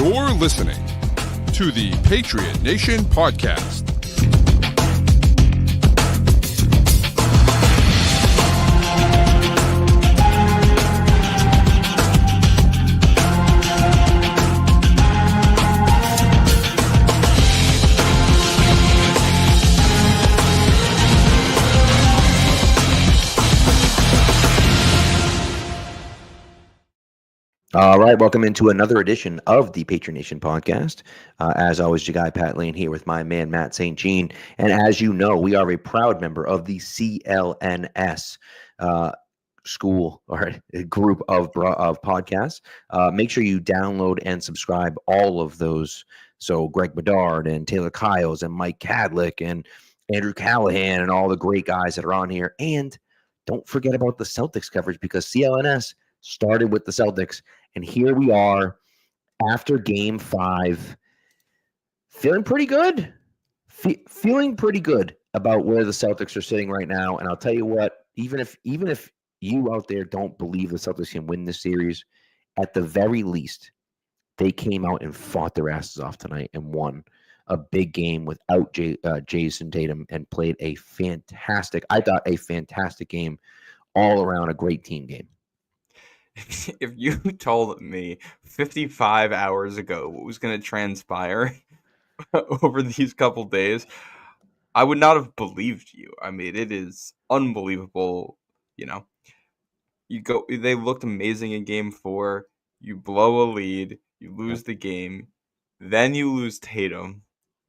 You're listening to the Patriot Nation podcast. All right, welcome into another edition of the Patriot Nation podcast. As always, your guy Pat Lane here with my man Matt St. Jean. And as you know, we are a proud member of the CLNS school or group of podcasts. Make sure you download and subscribe all of those. So Greg Bedard and Taylor Kyles and Mike Cadlick and Andrew Callahan and all the great guys that are on here. And don't forget about the Celtics coverage because CLNS started with the Celtics. And here we are after game 5, feeling pretty good, feeling pretty good about where the Celtics are sitting right now. And I'll tell you what, even if you out there don't believe the Celtics can win this series, at the very least, they came out and fought their asses off tonight and won a big game without Jason Tatum and played a fantastic game, all around a great team game. If you told me 55 hours ago what was going to transpire over these couple days, I would not have believed you. I mean, it is unbelievable. You know, they looked amazing in game 4. You blow a lead, you lose the game, then you lose Tatum.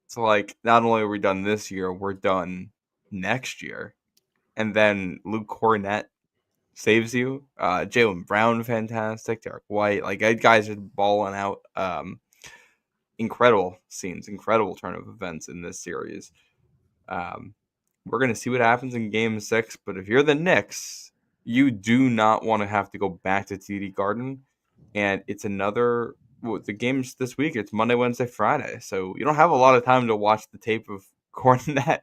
It's like, not only are we done this year, we're done next year. And then Luke Cornett saves you. Jaylen Brown, fantastic. Derek White, like guys are balling out. Incredible scenes, incredible turn of events in this series. We're gonna see what happens in Game 6, but if you're the Knicks, you do not want to have to go back to TD Garden, and it's another. The games this week. It's Monday, Wednesday, Friday, so you don't have a lot of time to watch the tape of Cornette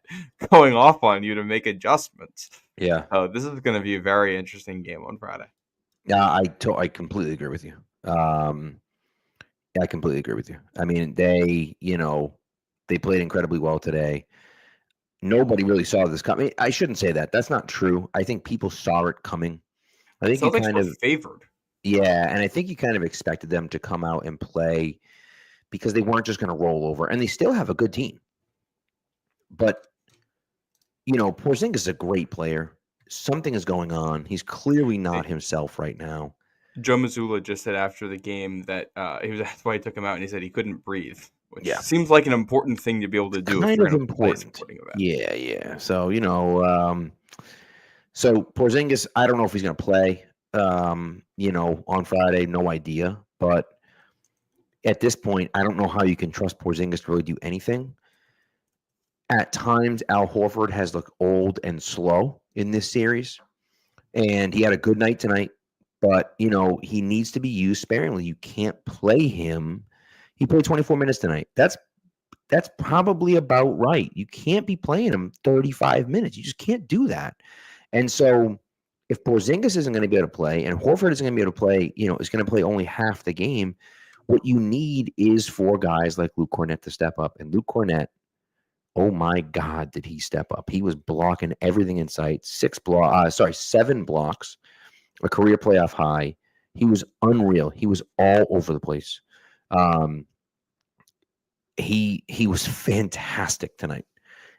going off on you to make adjustments. Yeah. This is going to be a very interesting game on Friday. Yeah, I completely agree with you. I completely agree with you. I mean, they played incredibly well today. Nobody really saw this coming. I shouldn't say that. That's not true. I think people saw it coming. I think you kind of favored. Yeah, and I think you kind of expected them to come out and play because they weren't just going to roll over, and they still have a good team. But Porzingis is a great player. Something is going on. He's clearly not himself right now. Joe Mazzulla just said after the game that that's why he took him out, and he said he couldn't breathe, which seems like an important thing to be able to do. Kind of important. Yeah. So, so Porzingis, I don't know if he's going to play, on Friday. No idea. But at this point, I don't know how you can trust Porzingis to really do anything. At times, Al Horford has looked old and slow in this series, and he had a good night tonight, but, he needs to be used sparingly. You can't play him. He played 24 minutes tonight. That's probably about right. You can't be playing him 35 minutes. You just can't do that. And so if Porzingis isn't going to be able to play and Horford isn't going to be able to play, is going to play only half the game, what you need is for guys like Luke Cornett to step up. And Luke Cornett, oh my God, did he step up? He was blocking everything in sight. 7 blocks, a career playoff high. He was unreal. He was all over the place. He was fantastic tonight.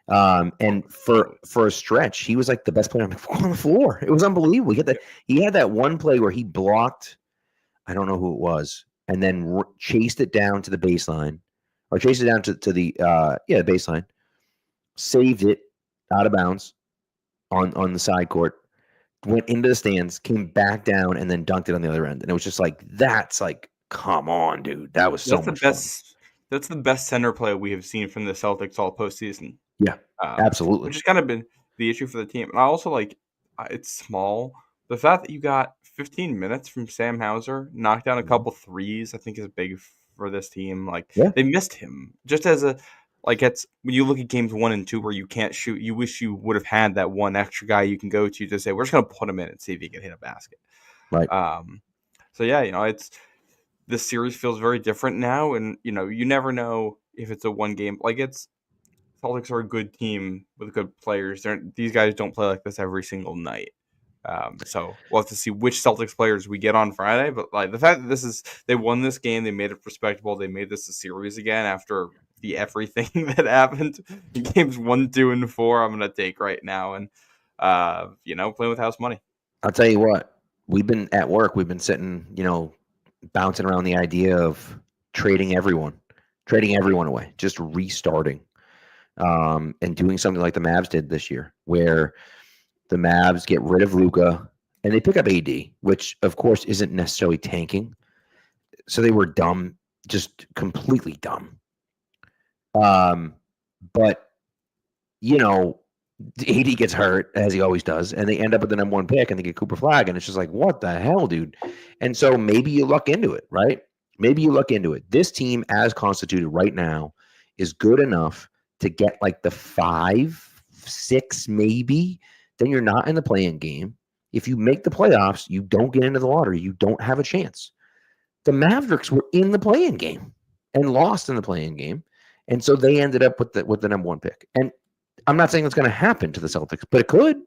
And for a stretch, he was like the best player on the floor. It was unbelievable. He had that one play where he blocked, I don't know who it was, and then chased it down to the baseline, or chased it down to the baseline. Saved it out of bounds on the side court, went into the stands, came back down, and then dunked it on the other end. And it was just like, that's like, come on, dude. That was so much fun. That's the best center play we have seen from the Celtics all postseason. Yeah, absolutely. Which has kind of been the issue for the team. And I also it's small. The fact that you got 15 minutes from Sam Hauser, knocked down a couple threes, I think is big for this team. They missed him. Just as it's when you look at games 1 and 2 where you can't shoot, you wish you would have had that one extra guy you can go to say, we're just going to put him in and see if he can hit a basket. Right. So yeah, this series feels very different now, and you never know if it's a one game. Like Celtics are a good team with good players. These guys don't play like this every single night. So we'll have to see which Celtics players we get on Friday. But like the fact that they won this game, they made it respectable. They made this a series again after the everything that happened in games 1, 2, and 4. I'm gonna take right now and playing with house money. I'll tell you what, we've been at work. We've been sitting, bouncing around the idea of trading everyone away, just restarting, and doing something like the Mavs did this year, where the Mavs get rid of Luka and they pick up AD, which of course isn't necessarily tanking. So they were dumb, just completely dumb. But AD gets hurt as he always does, and they end up with the number 1 pick and they get Cooper Flag, and it's just like, what the hell, dude? And so maybe you luck into it, right? Maybe you luck into it. This team, as constituted right now, is good enough to get like the 5, 6, maybe. Then you're not in the play-in game. If you make the playoffs, you don't get into the lottery. You don't have a chance. The Mavericks were in the play-in game and lost in the play-in game, and so they ended up with the number 1 pick. And I'm not saying it's going to happen to the Celtics, but it could.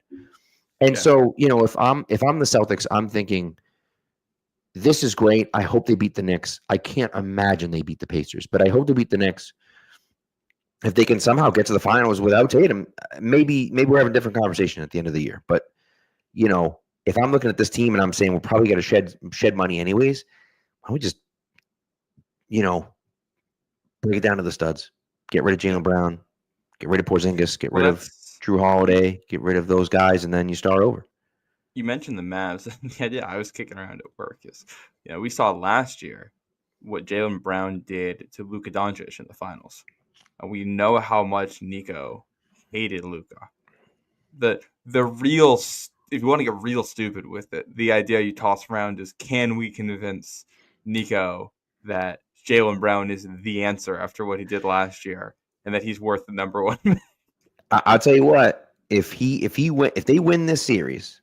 And so, if I'm the Celtics, I'm thinking, this is great. I hope they beat the Knicks. I can't imagine they beat the Pacers, but I hope they beat the Knicks. If they can somehow get to the finals without Tatum, maybe we're having a different conversation at the end of the year. But if I'm looking at this team and I'm saying we're probably going to shed money anyways, why don't we just break it down to the studs, get rid of Jaylen Brown, get rid of Porzingis, get rid of Drew Holiday, get rid of those guys, and then you start over. You mentioned the Mavs. The idea I was kicking around at work is, we saw last year what Jaylen Brown did to Luka Doncic in the finals. And we know how much Nico hated Luka. The real, if you want to get real stupid with it, the idea you toss around is, can we convince Nico that Jaylen Brown is the answer after what he did last year and that he's worth the number 1? I'll tell you what, if they win this series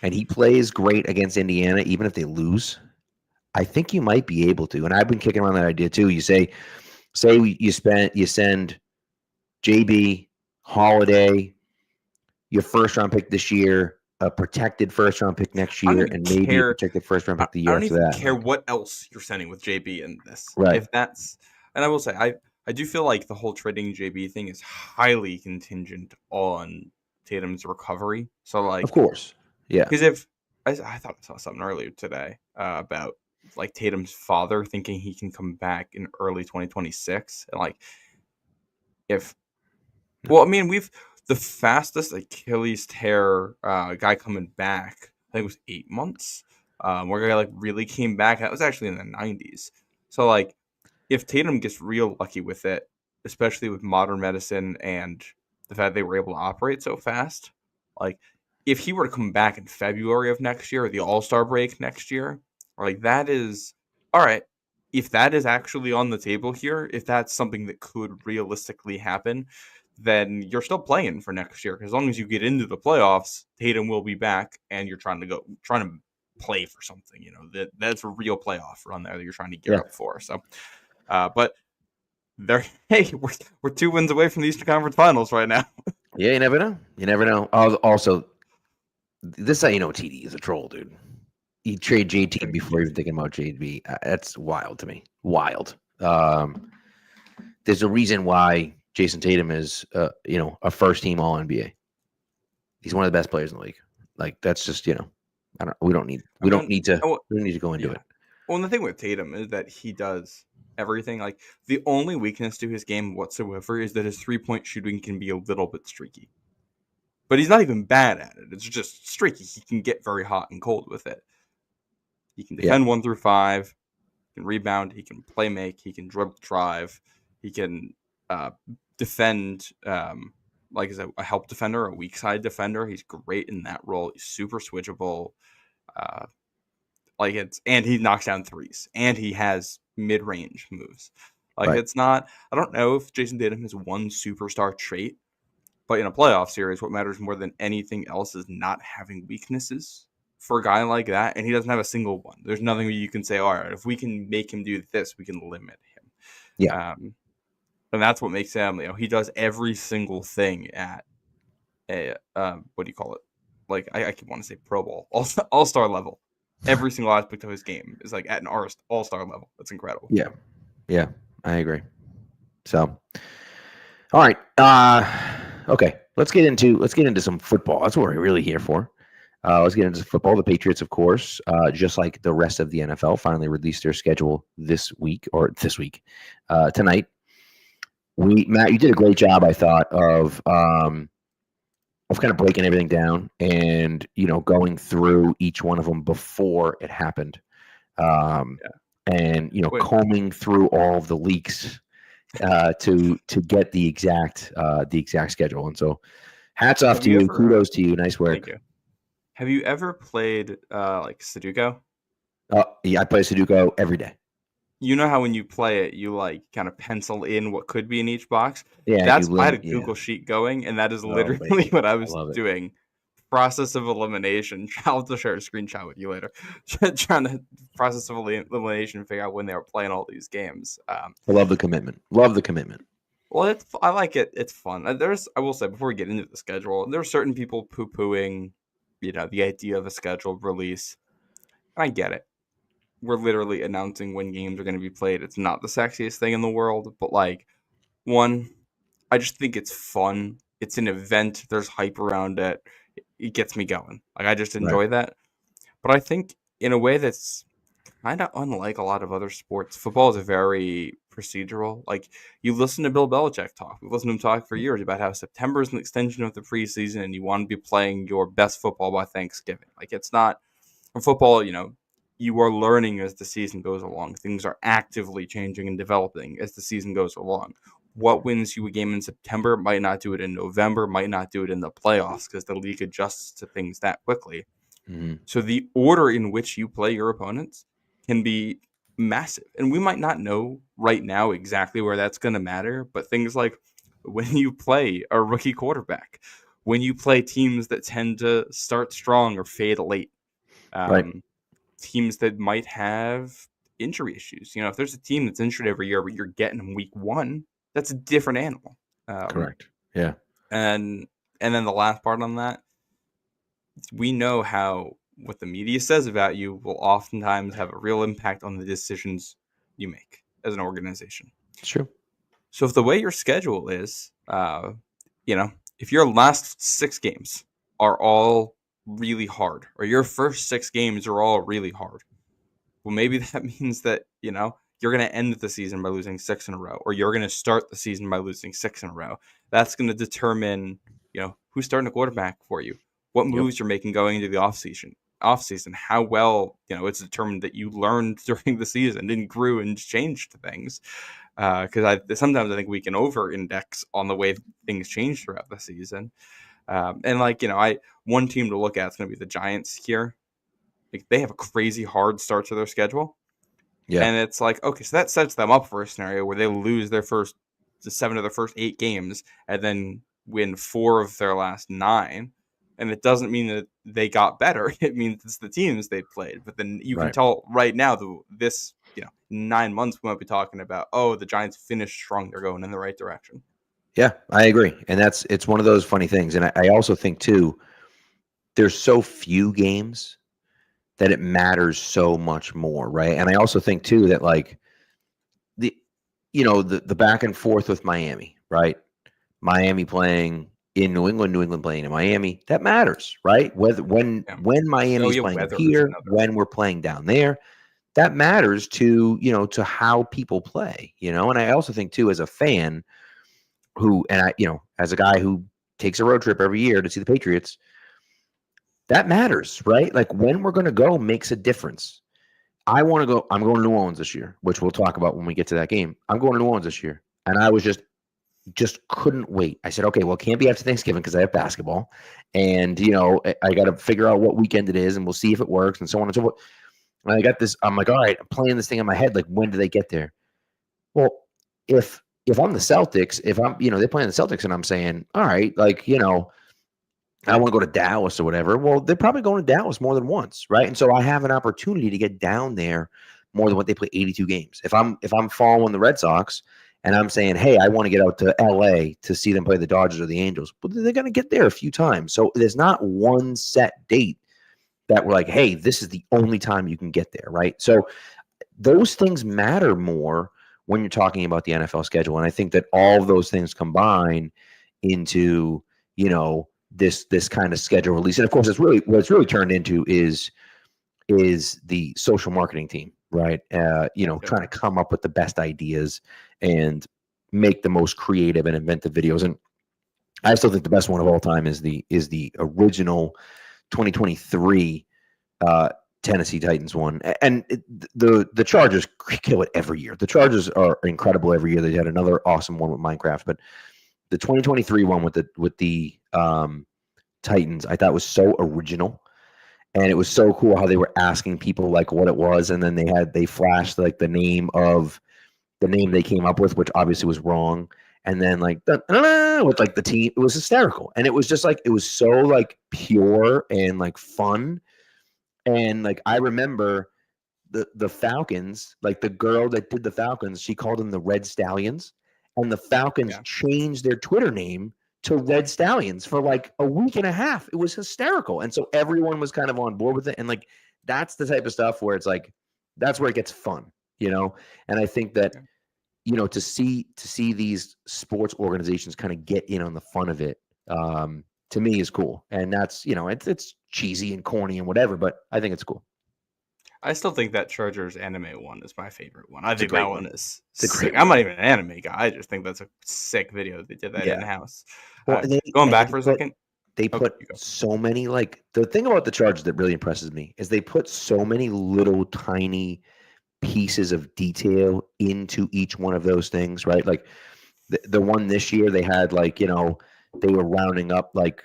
and he plays great against Indiana, even if they lose, I think you might be able to. And I've been kicking around that idea too. You say you send JB, Holiday, your first-round pick this year, a protected first-round pick next year, and maybe a protected first-round pick the year after that. I don't even care what else you're sending with JB in this. Right. If that's, and I will say, I do feel like the whole trading JB thing is highly contingent on Tatum's recovery. So, like, of course, yeah. Because if I thought I saw something earlier today about like Tatum's father thinking he can come back in early 2026, and like we've the fastest Achilles tear guy coming back, I think it was 8 months. Where a guy like really came back. That was actually in the 90s. So like, if Tatum gets real lucky with it, especially with modern medicine and the fact they were able to operate so fast, like if he were to come back in February of next year or the All-Star break next year, or like that is all right. If that is actually on the table here, if that's something that could realistically happen, then you're still playing for next year. As long as you get into the playoffs, Tatum will be back, and you're trying to play for something. That's a real playoff run there that you're trying to gear up for. So, but we're 2 wins away from the Eastern Conference Finals right now. Yeah, you never know. You never know. Also, this is how you know TD is a troll, dude. You trade JT before even thinking about JB. That's wild to me. Wild. There's a reason why Jason Tatum is, a first-team All-NBA. He's one of the best players in the league. Like, that's just, we don't need to go into it. Well, and the thing with Tatum is that he does everything. Like, the only weakness to his game whatsoever is that his three-point shooting can be a little bit streaky. But he's not even bad at it. It's just streaky. He can get very hot and cold with it. He can defend 1 through 5. He can rebound. He can play make. He can dribble drive. He can defend like as a help defender, a weak side defender. He's great in that role. He's super switchable. And he knocks down threes, and he has mid-range moves. Like, right. It's not. I don't know if Jason Tatum has one superstar trait, but in a playoff series, what matters more than anything else is not having weaknesses. for a guy like that, and he doesn't have a single one. There's nothing you can say, all right, if we can make him do this, we can limit him. Yeah. And that's what makes him, he does every single thing at a, what do you call it? Like, I keep wanting to say Pro Bowl, all-star level. Every single aspect of his game is like at an all-star level. That's incredible. Yeah. Yeah, I agree. So, all right. Okay. Let's get into some football. That's what we're really here for. Let's get into football. The Patriots, of course, just like the rest of the NFL, finally released their schedule tonight. Matt, you did a great job, I thought, of kind of breaking everything down and going through each one of them before it happened, and combing through all of the leaks to get the exact schedule. And so, hats off to you, kudos to you, nice work. Thank you. Have you ever played like Sudoku? Yeah, I play Sudoku every day. You know how when you play it, you like kind of pencil in what could be in each box? Yeah, I had a Google sheet going, and that is literally what I was doing. Process of elimination. I'll have to share a screenshot with you later. Trying to process of elimination, figure out when they were playing all these games. I love the commitment. Well, I like it. It's fun. I will say, before we get into the schedule, there are certain people poo-pooing, the idea of a scheduled release. And I get it. We're literally announcing when games are going to be played. It's not the sexiest thing in the world, but I just think it's fun. It's an event. There's hype around it. It gets me going. I just enjoy that. But I think in a way that's kind of unlike a lot of other sports, football is very procedural. You listen to Bill Belichick talk. We've listened to him talk for years about how September is an extension of the preseason, and you want to be playing your best football by Thanksgiving. It's not in football. You are learning as the season goes along. Things are actively changing and developing as the season goes along. What wins you a game in September might not do it in November, might not do it in the playoffs, because the league adjusts to things that quickly. Mm-hmm. So the order in which you play your opponents can be massive. And we might not know right now exactly where that's going to matter, but things like when you play a rookie quarterback, when you play teams that tend to start strong or fade late, teams that might have injury issues. If there's a team that's injured every year, but you're getting them week 1, that's a different animal. Correct. Yeah. And then the last part on that, we know how what the media says about you will oftentimes have a real impact on the decisions you make as an organization. It's true. So if the way your schedule is, if your last 6 games are all really hard, or your first 6 games are all really hard, well, maybe that means that, you're going to end the season by losing 6 in a row, or you're going to start the season by losing 6 in a row. That's going to determine, who's starting a quarterback for you, what moves you're making going into the offseason, how well, it's determined that you learned during the season and grew and changed things. Because sometimes I think we can over-index on the way things change throughout the season. And one team to look at is going to be the Giants here. They have a crazy hard start to their schedule. Yeah. And it's okay, so that sets them up for a scenario where they lose their 7 of their first 8 games and then win 4 of their last 9. And it doesn't mean that they got better. It means it's the teams they played. But then you can tell right now, this 9 months we might be talking about, the Giants finished strong. They're going in the right direction. Yeah, I agree. And it's one of those funny things. And I also think, too, there's so few games that it matters so much more, right? And I also think, too, that the back and forth with Miami, right? Miami playing in New England playing in Miami, that matters, right? When Miami's playing here, when we're playing down there, that matters to how people play, And I also think, too, as a fan as a guy who takes a road trip every year to see the Patriots, that matters, right? When we're going to go makes a difference. I want to go. I'm going to New Orleans this year, which we'll talk about when we get to that game. I'm going to New Orleans this year. And I was just couldn't wait. I said, okay, well, it can't be after Thanksgiving because I have basketball. And, I got to figure out what weekend it is and we'll see if it works and so on and so forth. And I got this. I'm like, all right, I'm playing this thing in my head. When do they get there? Well, if I'm the Celtics, if I'm, they're playing the Celtics and I'm saying, all right, I want to go to Dallas or whatever. Well, they're probably going to Dallas more than once, right? And so I have an opportunity to get down there more than what they play 82 games. If I'm following the Red Sox and I'm saying, hey, I want to get out to LA to see them play the Dodgers or the Angels, but they're going to get there a few times. So there's not one set date that we're like, hey, this is the only time you can get there, right? So those things matter more when you're talking about the NFL schedule. And I think that all of those things combine into, this kind of schedule release. And of course, it's really what it's really turned into is the social marketing team, right? Trying to come up with the best ideas and make the most creative and inventive videos. And I still think the best one of all time is the original 2023 Tennessee Titans one. And the Chargers kill it every year. The Chargers are incredible every year. They had another awesome one with Minecraft, but the 2023 one with the Titans, I thought was so original, and it was so cool how they were asking people like what it was, and then they flashed like the name they came up with, which obviously was wrong, and then like with like the team, it was hysterical, and it was just like it was so like pure and like fun, and like I remember the Falcons, like the girl that did the Falcons, she called them the Red Stallions. And the Falcons changed their Twitter name to Red Stallions for like a week and a half. It was hysterical. And so everyone was kind of on board with it. And like, that's the type of stuff where it's like, that's where it gets fun, And I think that, to see these sports organizations kind of get in on the fun of it, to me is cool. And that's, it's cheesy and corny and whatever, but I think it's cool. I still think that Chargers anime one is my favorite one. I think that one is sick. I'm not even an anime guy. I just think that's a sick video. They did that in-house. Well, going back for a second. They put so many, like, the thing about the Chargers that really impresses me is they put so many little tiny pieces of detail into each one of those things, right? Like the one this year, they had like, they were rounding up, like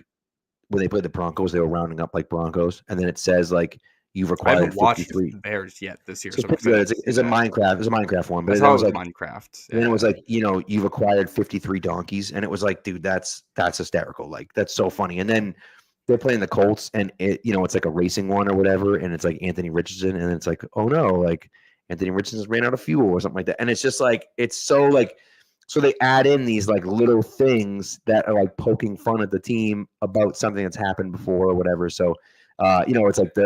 when they played the Broncos, they were rounding up like Broncos. And then it says like, you've required I haven't watched 53 Bears yet this year. So it's a Minecraft one, but it was like Minecraft. And then it was like, you've acquired 53 donkeys, and it was like, dude, that's hysterical. Like that's so funny. And then they're playing the Colts, and it's like a racing one or whatever, and it's like Anthony Richardson, and it's like, oh no, like Anthony Richardson ran out of fuel or something like that. And it's just like it's so like. So they add in these like little things that are like poking fun at the team about something that's happened before or whatever. So, it's like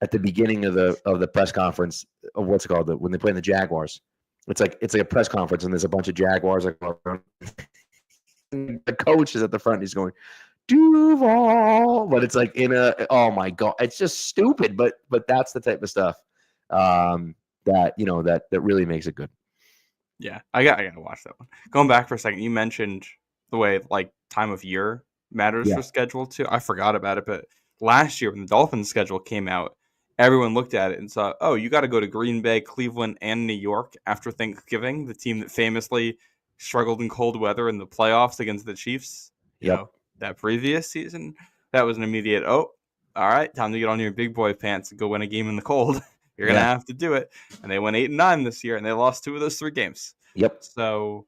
at the beginning of the press conference of what's it called when they play in the Jaguars, it's like a press conference and there's a bunch of Jaguars like the coach is at the front. He's going Duval, but it's like oh my god, it's just stupid. But that's the type of stuff that really makes it good. Yeah, I gotta watch that one. Going back for a second, you mentioned the way like time of year matters for schedule too. I forgot about it, but last year when the Dolphins schedule came out, everyone looked at it and saw, oh, you got to go to Green Bay, Cleveland, and New York after Thanksgiving, the team that famously struggled in cold weather in the playoffs against the Chiefs. That previous season, that was an immediate, oh, all right, time to get on your big boy pants and go win a game in the cold. You're going to have to do it. And they went 8-9 this year, and they lost 2 of those 3 games. Yep. So,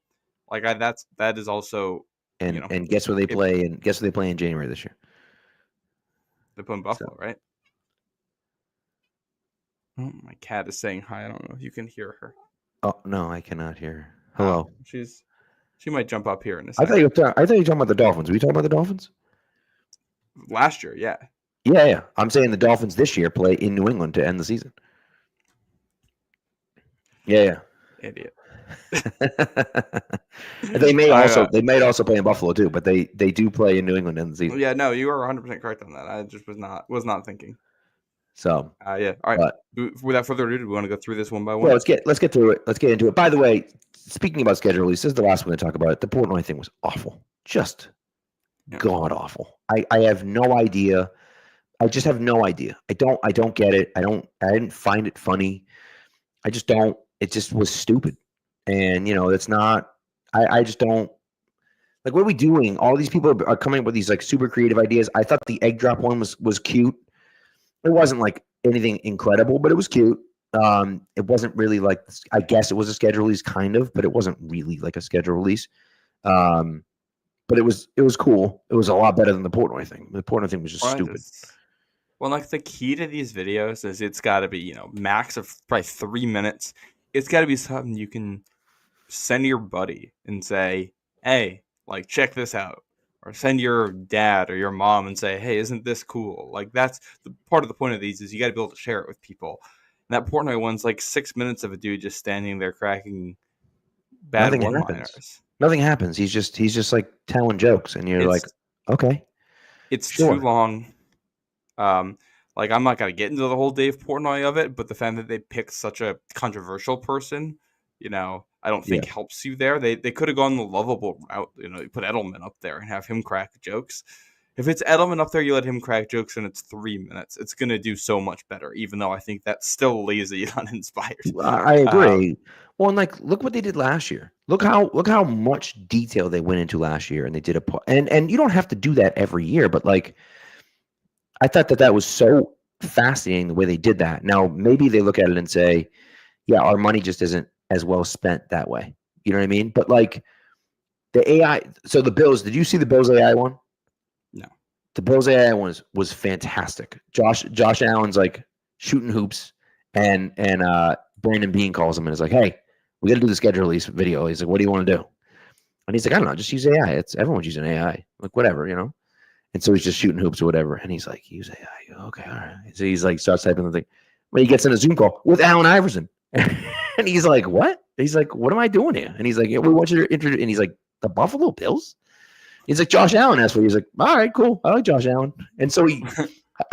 like, that is also... And guess where they play? And guess where they play in January this year? They play in Buffalo, right? Oh, my cat is saying hi. I don't know if you can hear her. Oh no, I cannot hear her. Hello. She might jump up here in a second. I thought you were talking about the Dolphins. Were you talking about the Dolphins? Last year, yeah. Yeah. I'm saying the Dolphins this year play in New England to end the season. Yeah. Idiot. They might also play in Buffalo too, but they do play in New England in the season. Yeah, no, you are 100% correct on that. I just was not thinking. So yeah, all right. Without further ado, do we want to go through this one by one? Well, let's get through it. Let's get into it. By the way, speaking about schedule release, this is the last one to talk about it. The Portnoy thing was awful, just god awful. I have no idea. I just have no idea. I don't get it. I didn't find it funny. I just don't. It just was stupid. And, it's not, I just don't, like, what are we doing? All these people are coming up with these, like, super creative ideas. I thought the egg drop one was cute. It wasn't, like, anything incredible, but it was cute. It wasn't really, like, I guess it was a schedule release, kind of, but it wasn't really, like, a schedule release. but it was cool. It was a lot better than the Portnoy thing. The Portnoy thing was just stupid. Well, like the key to these videos is it's got to be, max of probably 3 minutes. It's got to be something you can send your buddy and say, hey, like, check this out. Or send your dad or your mom and say, hey, isn't this cool? Like, that's the part of the point of these is you got to be able to share it with people. And that Portnoy one's like 6 minutes of a dude just standing there cracking bad one-liners. Nothing happens. He's just like telling jokes, and you're like, okay. It's too long. Like, I'm not gonna get into the whole Dave Portnoy of it, but the fact that they picked such a controversial person, I don't think helps you there. They could have gone the lovable route. You put Edelman up there and have him crack jokes. If it's Edelman up there, you let him crack jokes, and it's 3 minutes. It's gonna do so much better. Even though I think that's still lazy and uninspired. I agree. Well, and like, look what they did last year. Look how much detail they went into last year, and they did and you don't have to do that every year, but like, I thought that was so fascinating the way they did that. Now, maybe they look at it and say, yeah, our money just isn't as well spent that way. You know what I mean? But like the AI, so the Bills, did you see the Bills AI one? No. The Bills AI one was fantastic. Josh Allen's like shooting hoops, and Brandon Beane calls him and is like, hey, we got to do the schedule release video. He's like, what do you want to do? And he's like, I don't know, just use AI. Everyone's using AI. Like, whatever, And so he's just shooting hoops or whatever. And he's like, use AI. Okay, all right. So he's like, starts typing the thing. But he gets in a Zoom call with Allen Iverson. And he's like, what? He's like, what am I doing here? And he's like, yeah, we want you to introduce. And he's like, the Buffalo Bills? He's like, Josh Allen. That's what he's like, all right, cool. I like Josh Allen. And so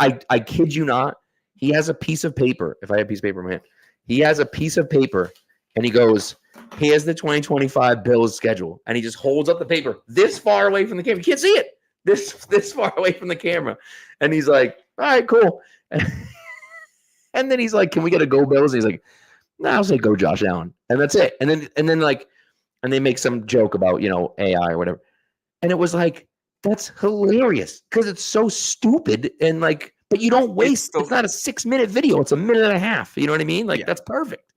I kid you not, he has a piece of paper. If I had a piece of paper in my hand, he has a piece of paper and he goes, here's the 2025 Bills schedule. And he just holds up the paper this far away from the camera. You can't see it. This far away from the camera. And he's like, all right, cool. And then he's like, can we get a go Bills? And he's like, no, I'll say go Josh Allen. And that's it. And then like, and they make some joke about, AI or whatever. And it was like, that's hilarious because it's so stupid. And like, but you don't waste, it's not a 6-minute video. It's a minute and a half. You know what I mean? Like, that's perfect.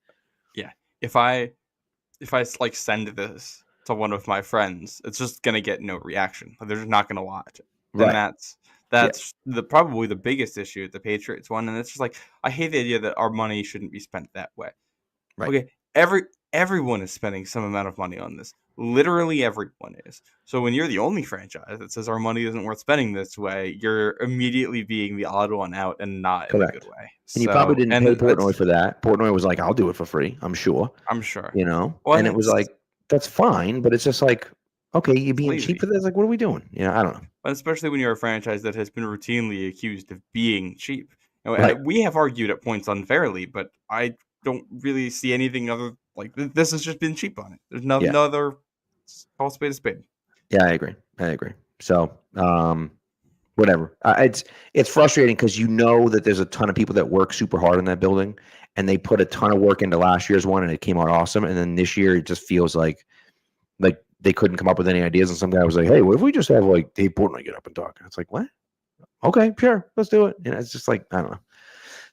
Yeah. If I like send this to one of my friends, it's just going to get no reaction. They're just not going to watch it. Then that's probably the biggest issue with the Patriots one. And it's just like, I hate the idea that our money shouldn't be spent that way. Right. Okay. Everyone is spending some amount of money on this. Literally everyone is. So when you're the only franchise that says our money isn't worth spending this way, you're immediately being the odd one out and not in a good way. And you probably didn't pay Portnoy for that. Portnoy was like, I'll do it for free. I'm sure. Well, and it was like, that's fine. But it's just like, okay, you're being cheap for this. Like, what are we doing? I don't know. But especially when you're a franchise that has been routinely accused of being cheap. Right. We have argued at points unfairly, but I don't really see anything other like this has just been cheap on it. There's no other call spade a spade. Yeah, I agree. So, whatever. It's frustrating because that there's a ton of people that work super hard in that building, and they put a ton of work into last year's one, and it came out awesome. And then this year, it just feels like they couldn't come up with any ideas. And some guy was like, "Hey, what if we just have like Dave Portnoy get up and talk?" And it's like, what? Okay, sure, let's do it. It's just like, I don't know.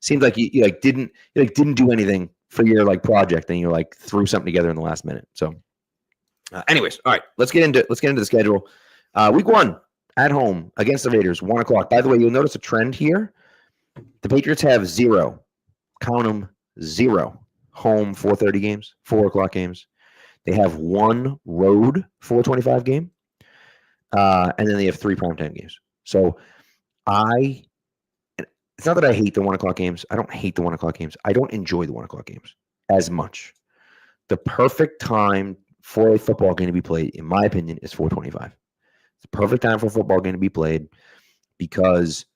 Seems like you didn't do anything for your like project, and you like threw something together in the last minute. So, anyways, all right, let's get into the schedule. Week 1 at home against the Raiders, 1:00. By the way, you'll notice a trend here. The Patriots have 0, count them, 0 home 4:30 games, 4:00 games. They have 1 road 4:25 game, and then they have 3 primetime games. So it's not that I hate the 1:00 games. I don't hate the 1:00 games. I don't enjoy the 1:00 games as much. The perfect time for a football game to be played, in my opinion, is 4:25. It's the perfect time for a football game to be played because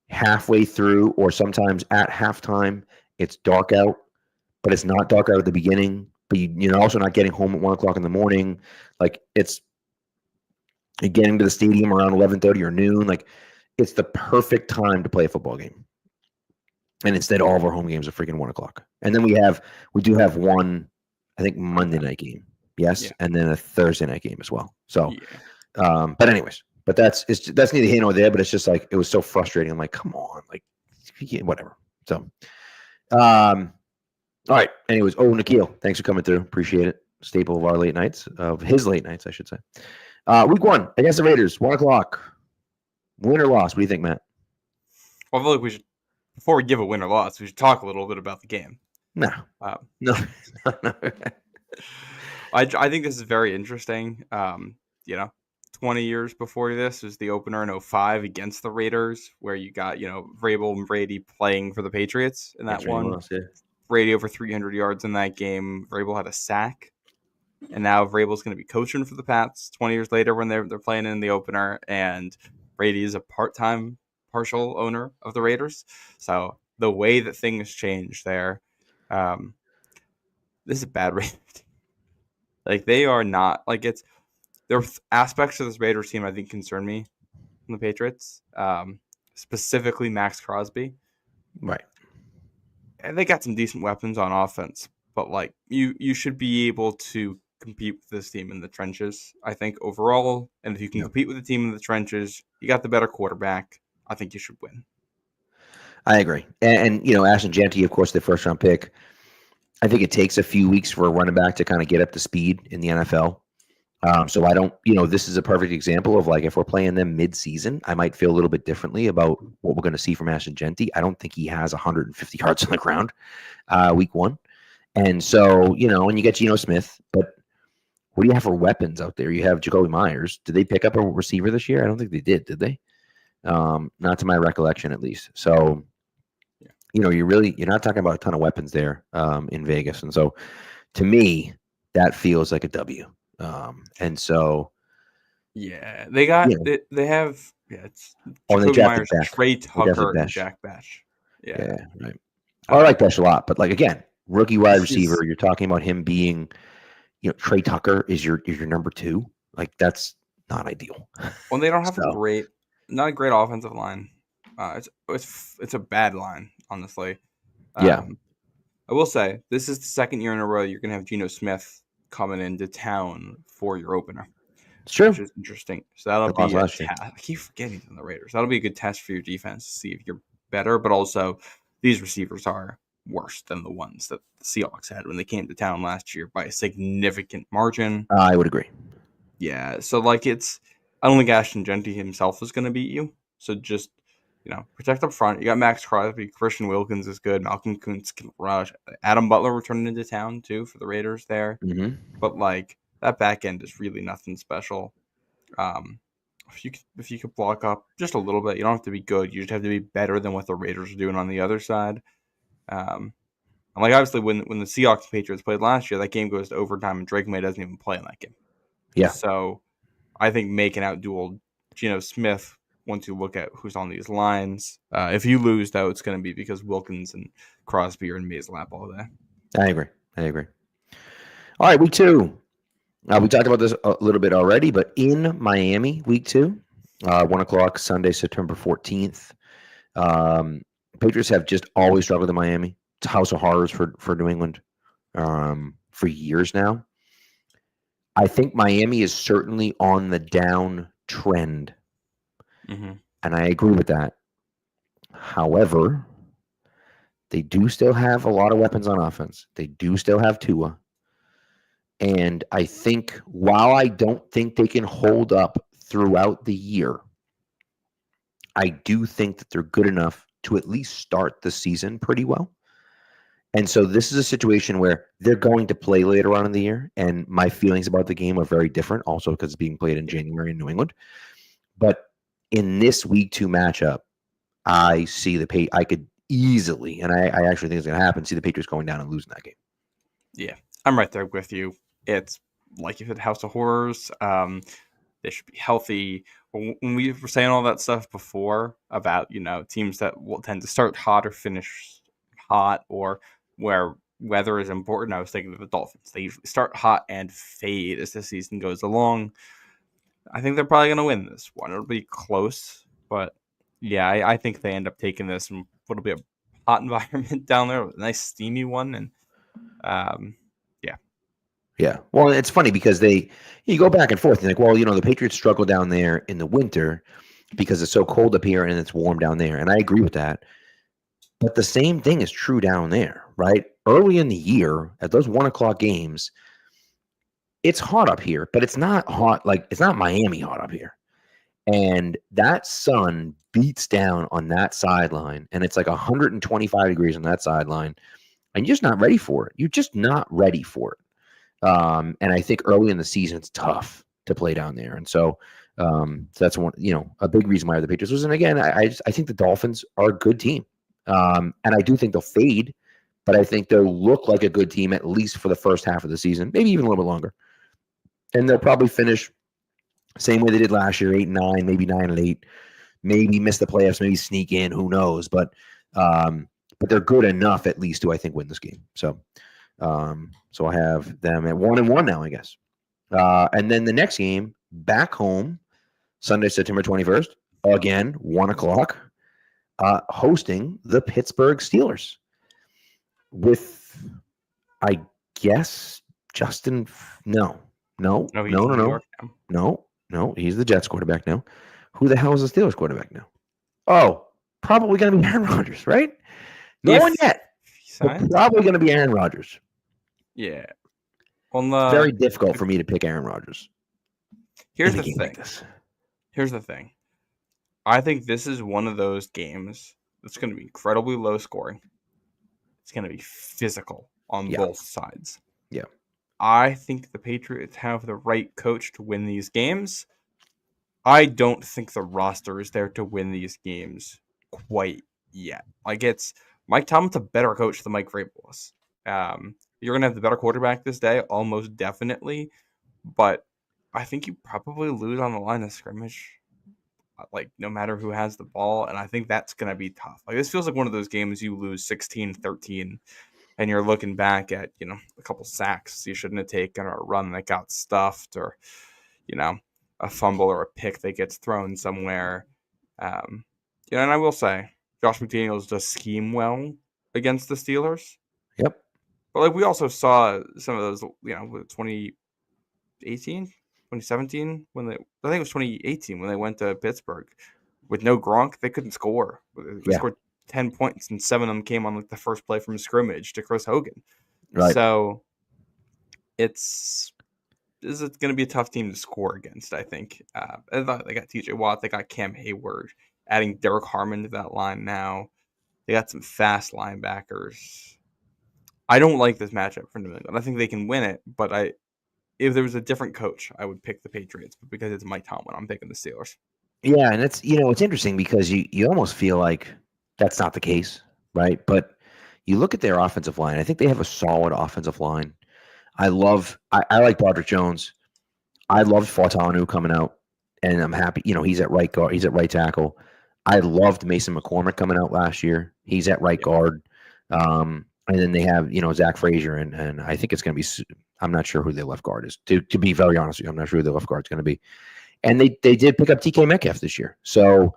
halfway through or sometimes at halftime, it's dark out, but it's not dark out at the beginning. But you're also not getting home at 1:00 in the morning. Like you're getting to the stadium around 11:30 or noon. Like it's the perfect time to play a football game. And instead, all of our home games are freaking 1:00. And then we do have one, I think, Monday night game. Yes. Yeah. And then a Thursday night game as well. So, but anyways, that's neither here nor there, but it's just like, it was so frustrating. I'm like, come on, like whatever. So, all right. Anyways, Nikhil, thanks for coming through. Appreciate it. Staple of our late nights, of his late nights, I should say. Week 1 against the Raiders, 1 o'clock. Win or loss? What do you think, Matt? Well, I feel like we should, before we give a win or loss, we should talk a little bit about the game. No. No. I think this is very interesting. 20 years before this was the opener in 05 against the Raiders, where you got, Vrabel and Brady playing for the Patriots in that one. Brady over 300 yards in that game. Vrabel had a sack. And now Vrabel's going to be coaching for the Pats 20 years later when they're playing in the opener. And Brady is a partial owner of the Raiders. So the way that things changed there, this is a bad Raiders team. Like, they are not, like, there are aspects of this Raiders team I think concern me from the Patriots, specifically Max Crosby. Right. And they got some decent weapons on offense, but like you should be able to compete with this team in the trenches, I think, overall. And if you can compete with the team in the trenches, you got the better quarterback, I think you should win. I agree. And Ashton Jeanty, of course, the first-round pick. I think it takes a few weeks for a running back to kind of get up to speed in the NFL. So I don't, this is a perfect example of, like, if we're playing them mid-season, I might feel a little bit differently about what we're going to see from Ashton Jeanty. I don't think he has 150 yards on the ground week 1. And so, and you get Geno Smith, but what do you have for weapons out there? You have Jacoby Myers. Did they pick up a receiver this year? I don't think they did they? Not to my recollection, at least. So, you're not talking about a ton of weapons there in Vegas. And so, to me, that feels like a W. And so, they got they have it's Jacoby Myers, Trey Tucker, and Jack Bash. Yeah, right. I like Bash a lot, but, like, again, rookie wide receiver. You're talking about him being, Trey Tucker is your number 2. Like, that's not ideal. Well, they don't have not a great offensive line. It's a bad line, honestly. Yeah. I will say this is the second year in a row you're going to have Geno Smith coming into town for your opener. It's true. Which is interesting. So that'll be a test. I keep forgetting from the Raiders. That'll be a good test for your defense to see if you're better, but also these receivers are worse than the ones that the Seahawks had when they came to town last year by a significant margin. I would agree. Yeah, so, like, I don't think Ashton Jeanty himself is going to beat you. So just, protect up front. You got Max Crosby. Christian Wilkins is good. Malcolm Kuntz can rush. Adam Butler returning into town, too, for the Raiders there. Mm-hmm. But, like, that back end is really nothing special. If you could block up just a little bit, you don't have to be good. You just have to be better than what the Raiders are doing on the other side. And, like, obviously, when the Seahawks and Patriots played last year, that game goes to overtime, and Drake May doesn't even play in that game. Yeah. So I think making out duel Geno Smith, once you look at who's on these lines, if you lose, though, it's going to be because Wilkins and Crosby are in May's lap all day. I agree. All right, week 2. We talked about this a little bit already, but in Miami, week 2, 1 o'clock, Sunday, September 14th. Patriots have just always struggled in Miami. It's a house of horrors for New England for years now. I think Miami is certainly on the down trend, and I agree with that. However, they do still have a lot of weapons on offense. They do still have Tua. And I think while I don't think they can hold up throughout the year, I do think that they're good enough to at least start the season pretty well. And so this is a situation where they're going to play later on in the year, and my feelings about the game are very different, also because it's being played in January in New England. But in this week 2 matchup, I see I could easily, and I actually think it's going to happen, see the Patriots going down and losing that game. Yeah, I'm right there with you. It's like you said, House of Horrors. They should be healthy. When we were saying all that stuff before about, teams that will tend to start hot or finish hot, or where weather is important, I was thinking of the Dolphins. They usually start hot and fade as the season goes along. I think they're probably going to win this one. It'll be close, but yeah, I think they end up taking this in what'll be a hot environment down there, a nice steamy one, and Yeah. Well, it's funny because you go back and forth and like, well, the Patriots struggle down there in the winter because it's so cold up here and it's warm down there. And I agree with that. But the same thing is true down there, right? Early in the year, at those 1 o'clock games, it's hot up here, but it's not hot it's not Miami hot up here. And that sun beats down on that sideline, and it's like 125 degrees on that sideline, and you're just not ready for it. You're just not ready for it. And I think early in the season, it's tough to play down there. And so that's one, a big reason why the Patriots was. And again, I think the Dolphins are a good team. And I do think they'll fade, but I think they'll look like a good team at least for the first half of the season, maybe even a little bit longer. And they'll probably finish same way they did last year, 8-9, maybe 9-8, maybe miss the playoffs, maybe sneak in, who knows? But they're good enough at least to, I think, win this game. So I have them at 1-1 now, I guess. And then the next game, back home, Sunday, September 21st, again, 1:00, hosting the Pittsburgh Steelers with, I guess, Justin. No, he's the Jets quarterback now. Who the hell is the Steelers quarterback now? Oh, probably going to be Aaron Rodgers, right? No one yet. But probably going to be Aaron Rodgers. Yeah. It's very difficult for me to pick Aaron Rodgers. Here's the thing. Here's the thing. I think this is one of those games that's going to be incredibly low scoring. It's going to be physical on both sides. Yeah. I think the Patriots have the right coach to win these games. I don't think the roster is there to win these games quite yet. It's Mike Tomlin's a better coach than Mike Vrabel was. You're going to have the better quarterback this day, almost definitely. But I think you probably lose on the line of scrimmage, no matter who has the ball. And I think that's going to be tough. This feels like one of those games you lose 16-13, and you're looking back at, a couple sacks you shouldn't have taken, or a run that got stuffed, or, a fumble or a pick that gets thrown somewhere. And I will say, Josh McDaniels does scheme well against the Steelers. Yep. But we also saw some of those, 2018, 2017, I think it was 2018 when they went to Pittsburgh with no Gronk, they couldn't score. They scored 10 points, and 7 of them came on the first play from scrimmage to Chris Hogan. Right. So this is going to be a tough team to score against, I think. They got TJ Watt, they got Cam Hayward, adding Derek Harmon to that line now. They got some fast linebackers. I don't like this matchup for New England. I think they can win it, but if there was a different coach, I would pick the Patriots. But because it's Mike Tomlin, I'm picking the Steelers. Yeah, and it's it's interesting because you almost feel like that's not the case, right? But you look at their offensive line. I think they have a solid offensive line. I like Broderick Jones. I loved Fautanu coming out, and I'm happy. He's at right guard. He's at right tackle. I loved Mason McCormick coming out last year. He's at right guard. And then they have, Zach Frazier, and I think it's going to be – I'm not sure who their left guard is. To be very honest with you, I'm not sure who their left guard is going to be. And they did pick up TK Metcalf this year. So,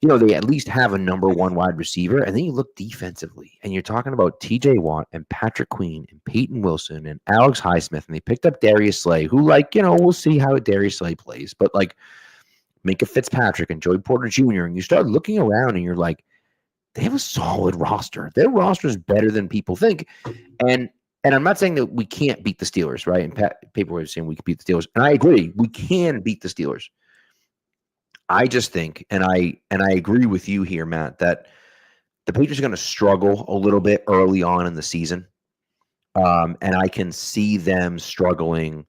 they at least have a number one wide receiver. And then you look defensively, and you're talking about TJ Watt and Patrick Queen and Peyton Wilson and Alex Highsmith, and they picked up Darius Slay, who, we'll see how Darius Slay plays. But, Minka Fitzpatrick and Joey Porter Jr., and you start looking around, and you're like, they have a solid roster. Their roster is better than people think. And I'm not saying that we can't beat the Steelers, right? And people are saying we can beat the Steelers. And I agree. We can beat the Steelers. I just think, and I agree with you here, Matt, that the Patriots are going to struggle a little bit early on in the season. And I can see them struggling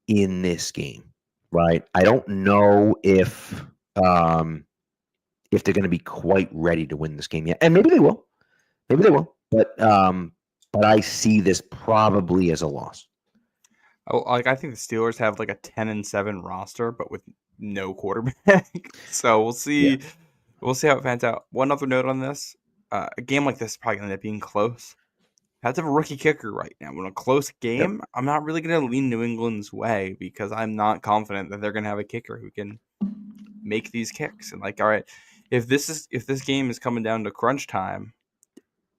in this game, right? I don't know if they're going to be quite ready to win this game yet. And maybe they will. But I see this probably as a loss. I think the Steelers have a 10-7 roster, but with no quarterback. So we'll see. Yeah. We'll see how it pans out. One other note on this: a game like this is probably going to end up being close. Have to have a rookie kicker right now. In a close game, I'm not really going to lean New England's way because I'm not confident that they're going to have a kicker who can make these kicks. And all right, if this game is coming down to crunch time,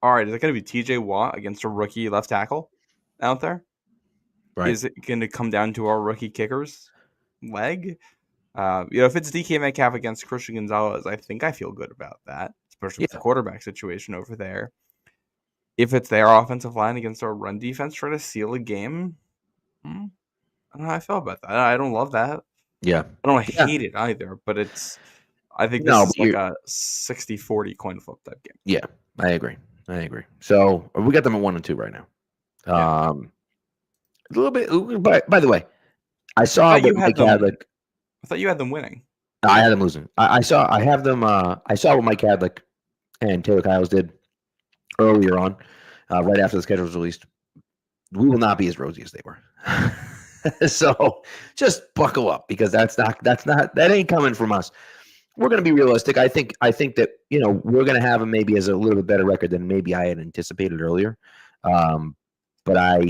all right, is it going to be TJ Watt against a rookie left tackle out there? Right. Is it going to come down to our rookie kicker's leg? If it's DK Metcalf against Christian Gonzalez, I think I feel good about that, especially with the quarterback situation over there. If it's their offensive line against our run defense trying to seal a game, I don't know how I feel about that. I don't love that. Yeah. I don't Yeah. hate it either, but I think this No, is but like you're a 60-40 coin flip type game. yeah, I agree. I agree. So we got them at 1-2 right now. Yeah. A little bit. By the way, I I saw thought what you had Mike them. Hadlick. I thought you had them winning. I had them losing. I saw. I have them. I saw what Mike Hadlick and Taylor Kyles did earlier on, right after the schedule was released. We will not be as rosy as they were. So just buckle up because that ain't coming from us. We're going to be realistic. I think that we're going to have them maybe as a little bit better record than maybe I had anticipated earlier. But I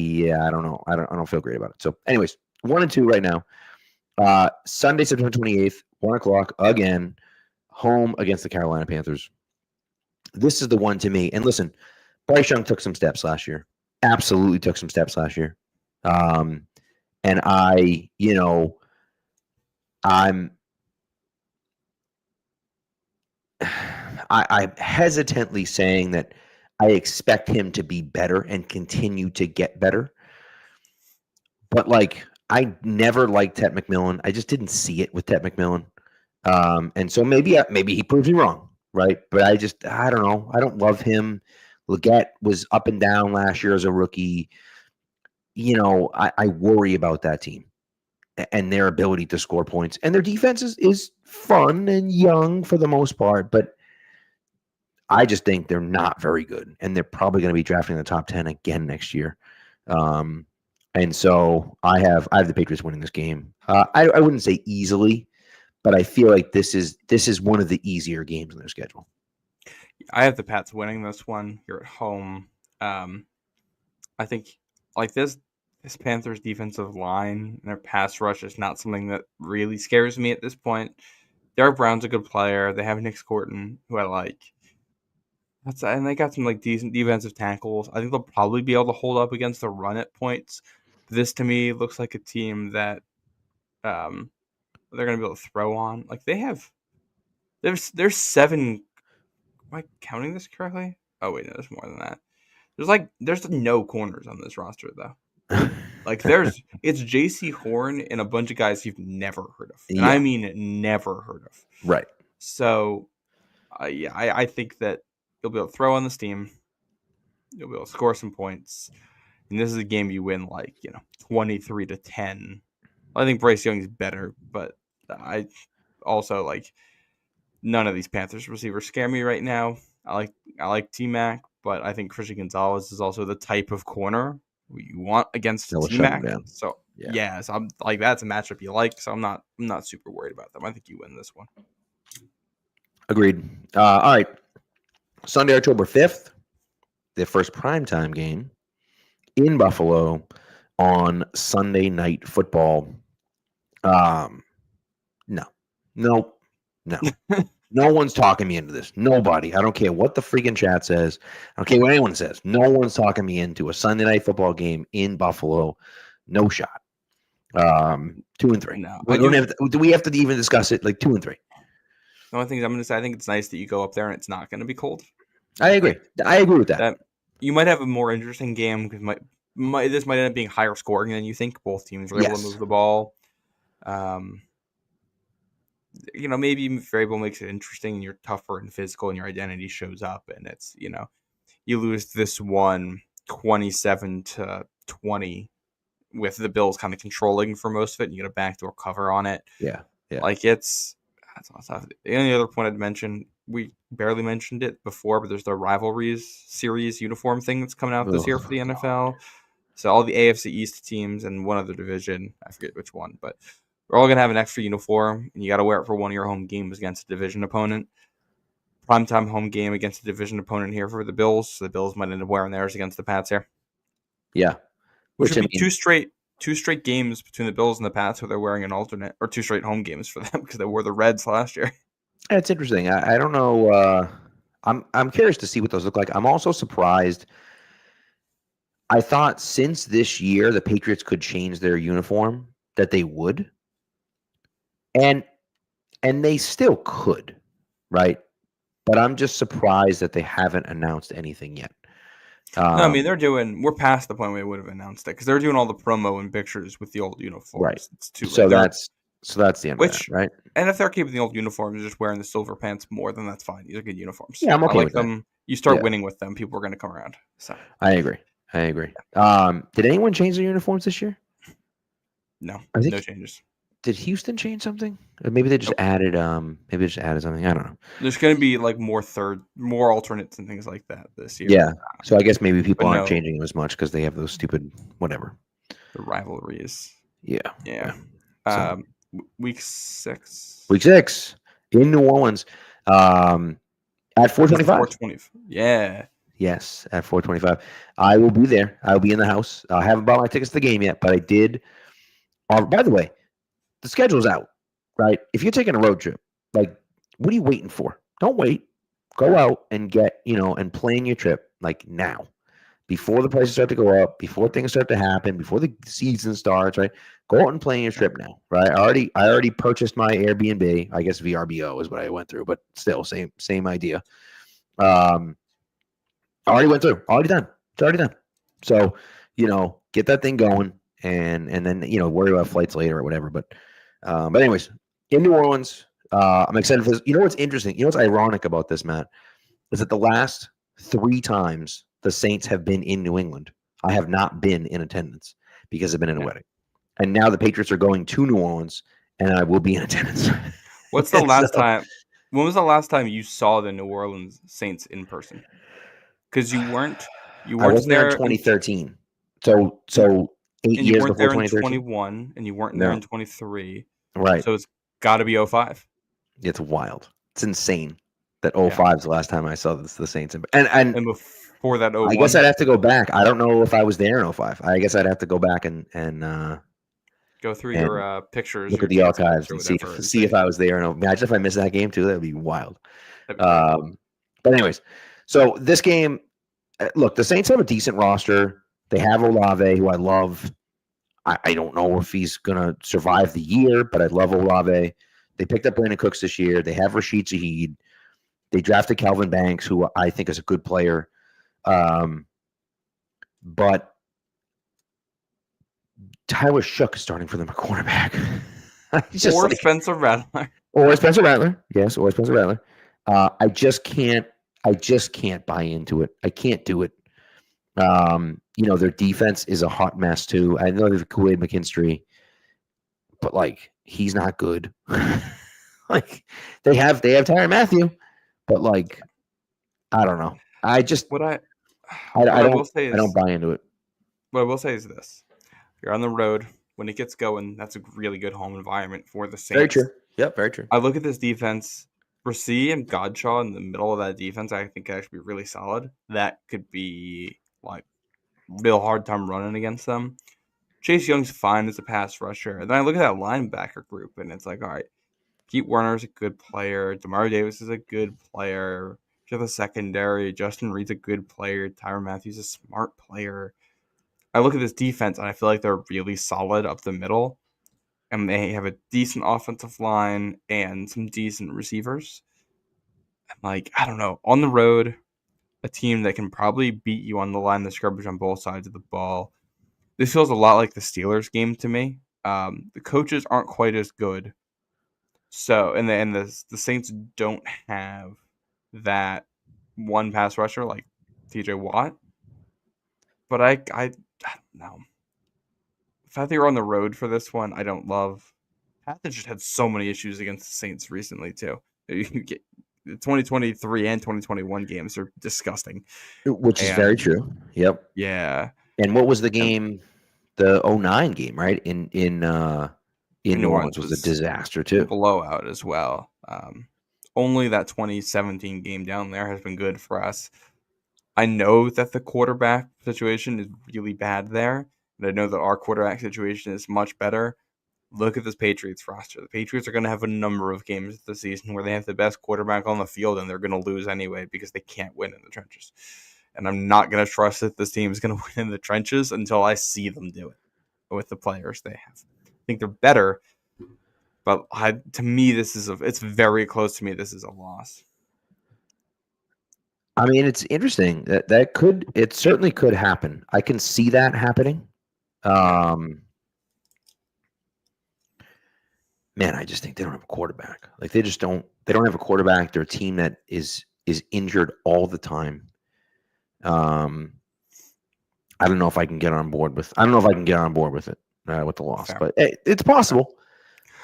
don't know. I don't feel great about it. So, anyways, 1-2 right now. Sunday, September 28th, 1:00 again, home against the Carolina Panthers. This is the one to me. And listen, Bryce Young took some steps last year. Absolutely took some steps last year. And I'm hesitantly saying that I expect him to be better and continue to get better. But I never liked Ted McMillan. I just didn't see it with Ted McMillan. And so maybe he proves me wrong, right? But I don't know. I don't love him. Leggett was up and down last year as a rookie. I worry about that team and their ability to score points. And their defense is fun and young for the most part, but I just think they're not very good, and they're probably going to be drafting in the top 10 again next year. And so I have the Patriots winning this game. I wouldn't say easily, but I feel like this is one of the easier games in their schedule. I have the Pats winning this one. You're at home. I think like this Panthers defensive line and their pass rush is not something that really scares me at this point. Derek Brown's a good player. They have Nick Scorton, who I like. And they got some decent defensive tackles. I think they'll probably be able to hold up against the run at points. This to me looks like a team that they're going to be able to throw on. There's 7. Am I counting this correctly? Oh wait, no, there's more than that. There's no corners on this roster though. It's J.C. Horn and a bunch of guys you've never heard of, and I mean never heard of. Right. So, I think that you'll be able to throw on this team. You'll be able to score some points, and this is a game you win 23-10. I think Bryce Young is better, but I also none of these Panthers receivers scare me right now. I like T-Mac, but I think Christian Gonzalez is also the type of corner you want against T-Mac. So so I'm that's a matchup you like. So I'm not super worried about them. I think you win this one. Agreed. All right. Sunday, October 5th, the first primetime game in Buffalo on Sunday Night Football. No. No one's talking me into this. Nobody. I don't care what the freaking chat says. I don't care what anyone says. No one's talking me into a Sunday Night Football game in Buffalo. No shot. 2-3. No, do we have to even discuss it? 2-3. The only thing I'm going to say, I think it's nice that you go up there and it's not going to be cold. I agree. I agree with that. You might have a more interesting game because this might end up being higher scoring than you think. Both teams are able to move the ball. Maybe variable makes it interesting and you're tougher and physical and your identity shows up and it's, you lose this one 27-20 with the Bills kind of controlling for most of it and you get a backdoor cover on it. Yeah. That's not tough. The only other point I'd mention, we barely mentioned it before, but there's the rivalries series uniform thing that's coming out this year for the NFL. So all the AFC East teams and one other division, I forget which one, but we're all going to have an extra uniform, and you got to wear it for one of your home games against a division opponent. Primetime home game against a division opponent here for the Bills. So the Bills might end up wearing theirs against the Pats here. Yeah. Which would be two straight games between the Bills and the Pats where they're wearing an alternate, or 2 straight home games for them because they wore the Reds last year. That's interesting. I don't know. I'm curious to see what those look like. I'm also surprised. I thought since this year the Patriots could change their uniform that they would. And they still could, right? But I'm just surprised that they haven't announced anything yet. No, I mean we're past the point where they would have announced it because they're doing all the promo and pictures with the old right. uniforms. It's too late. So that's the end of that, Which right? and if they're keeping the old uniforms, just wearing the silver pants more, then that's fine. These are good uniforms. Yeah, I'm I okay like with that. them. You start Yeah. winning with them, people are going to come around. So I agree. Did anyone change their uniforms this year? no, I think no changes. did Houston change something? Or maybe they just Nope. added something. I don't know. There's going to be like more alternates and things like that this year. Yeah. So I guess maybe people But aren't no, changing them as much because they have those stupid whatever. the rivalries. Yeah. Yeah. So Week 6. week 6 in New Orleans, at 4:25. 420. Yeah. Yes, at 4:25. I will be there. I'll be in the house. I haven't bought my tickets to the game yet, but I did. By the way, the schedule's out, right? If you're taking a road trip, like, what are you waiting for? Don't wait. Go out and and plan your trip like now, before the prices start to go up, before things start to happen, before the season starts, right? Go out and plan your trip now, right? I already purchased my Airbnb. I guess VRBO is what I went through, but still, same idea. Already went through, already done. It's already done. So, get that thing going and then, worry about flights later or whatever. But anyways, in New Orleans, I'm excited for this. You know what's interesting? You know what's ironic about this, Matt, is that the last 3 times the Saints have been in New England, I have not been in attendance because I've been in a wedding. And now the Patriots are going to New Orleans, and I will be in attendance. What's the last time? When was the last time you saw the New Orleans Saints in person? Because you weren't I wasn't there in there 2013. So 8 and you years weren't before there in 2013. 21, and you weren't there No. in 23. Right. So it's got to be 05. It's wild. It's insane that Yeah. 05 is the last time I saw the Saints. And before that, 01. I guess I'd have to go back. I don't know if I was there in 05. I guess I'd have to go back and go through and your pictures, look your at the team archives or and whatever, see if I was there. And imagine if I missed that game too. That would be wild. That'd be great. But anyways, so this game, look, the Saints have a decent roster. They have Olave, who I love. I don't know if he's going to survive the year, but I love Olave. They picked up Brandon Cooks this year. They have Rashid Shaheed. They drafted Calvin Banks, who I think is a good player. But Tyler Shook is starting for them at quarterback. Or Spencer Rattler. Or Spencer Rattler. Yes, or Spencer Rattler. I just can't buy into it. I can't do it. Their defense is a hot mess too. I know there's Kool-Aid McKinstry, but he's not good. They have Tyrann Mathieu, but I don't know. I don't buy into it. What I will say is this: you're on the road. When it gets going, that's a really good home environment for the Saints. Very true. Yep, very true. I look at this defense. Rasee and Godshaw in the middle of that defense, I think, could actually be really solid. That could be real hard time running against them. Chase Young's fine as a pass rusher. And then I look at that linebacker group, and it's all right, Pete Werner's a good player. Demario Davis is a good player. You have the secondary. Justin Reed's a good player. Tyrann Mathieu's a smart player. I look at this defense, and I feel like they're really solid up the middle. And they have a decent offensive line and some decent receivers. I don't know. On the road, a team that can probably beat you on the line of scrimmage on both sides of the ball. This feels a lot like the Steelers game to me. The coaches aren't quite as good. So, and the Saints don't have that one pass rusher like TJ Watt. But I don't know. The fact that you're on the road for this one, I don't love. Panthers just had so many issues against the Saints recently too. You get the 2023 and 2021 games are disgusting. Which is very true. Yep. Yeah. And what was the game? The 09 game, right? In New Orleans was a disaster too. Blowout as well. Only that 2017 game down there has been good for us. I know that the quarterback situation is really bad there, and I know that our quarterback situation is much better. Look at this Patriots roster. The Patriots are going to have a number of games this season where they have the best quarterback on the field, and they're going to lose anyway because they can't win in the trenches. And I'm not going to trust that this team is going to win in the trenches until I see them do it with the players they have. I think they're better, but to me, it's very close to me. This is a loss. I mean, it's interesting that it certainly could happen. I can see that happening. Yeah. Man, I just think they don't have a quarterback. Like they just don't. They don't have a quarterback. They're a team that is injured all the time. Um, I don't know if I can get on board with. I don't know if I can get on board with it with the loss, Fair. but hey, it's possible.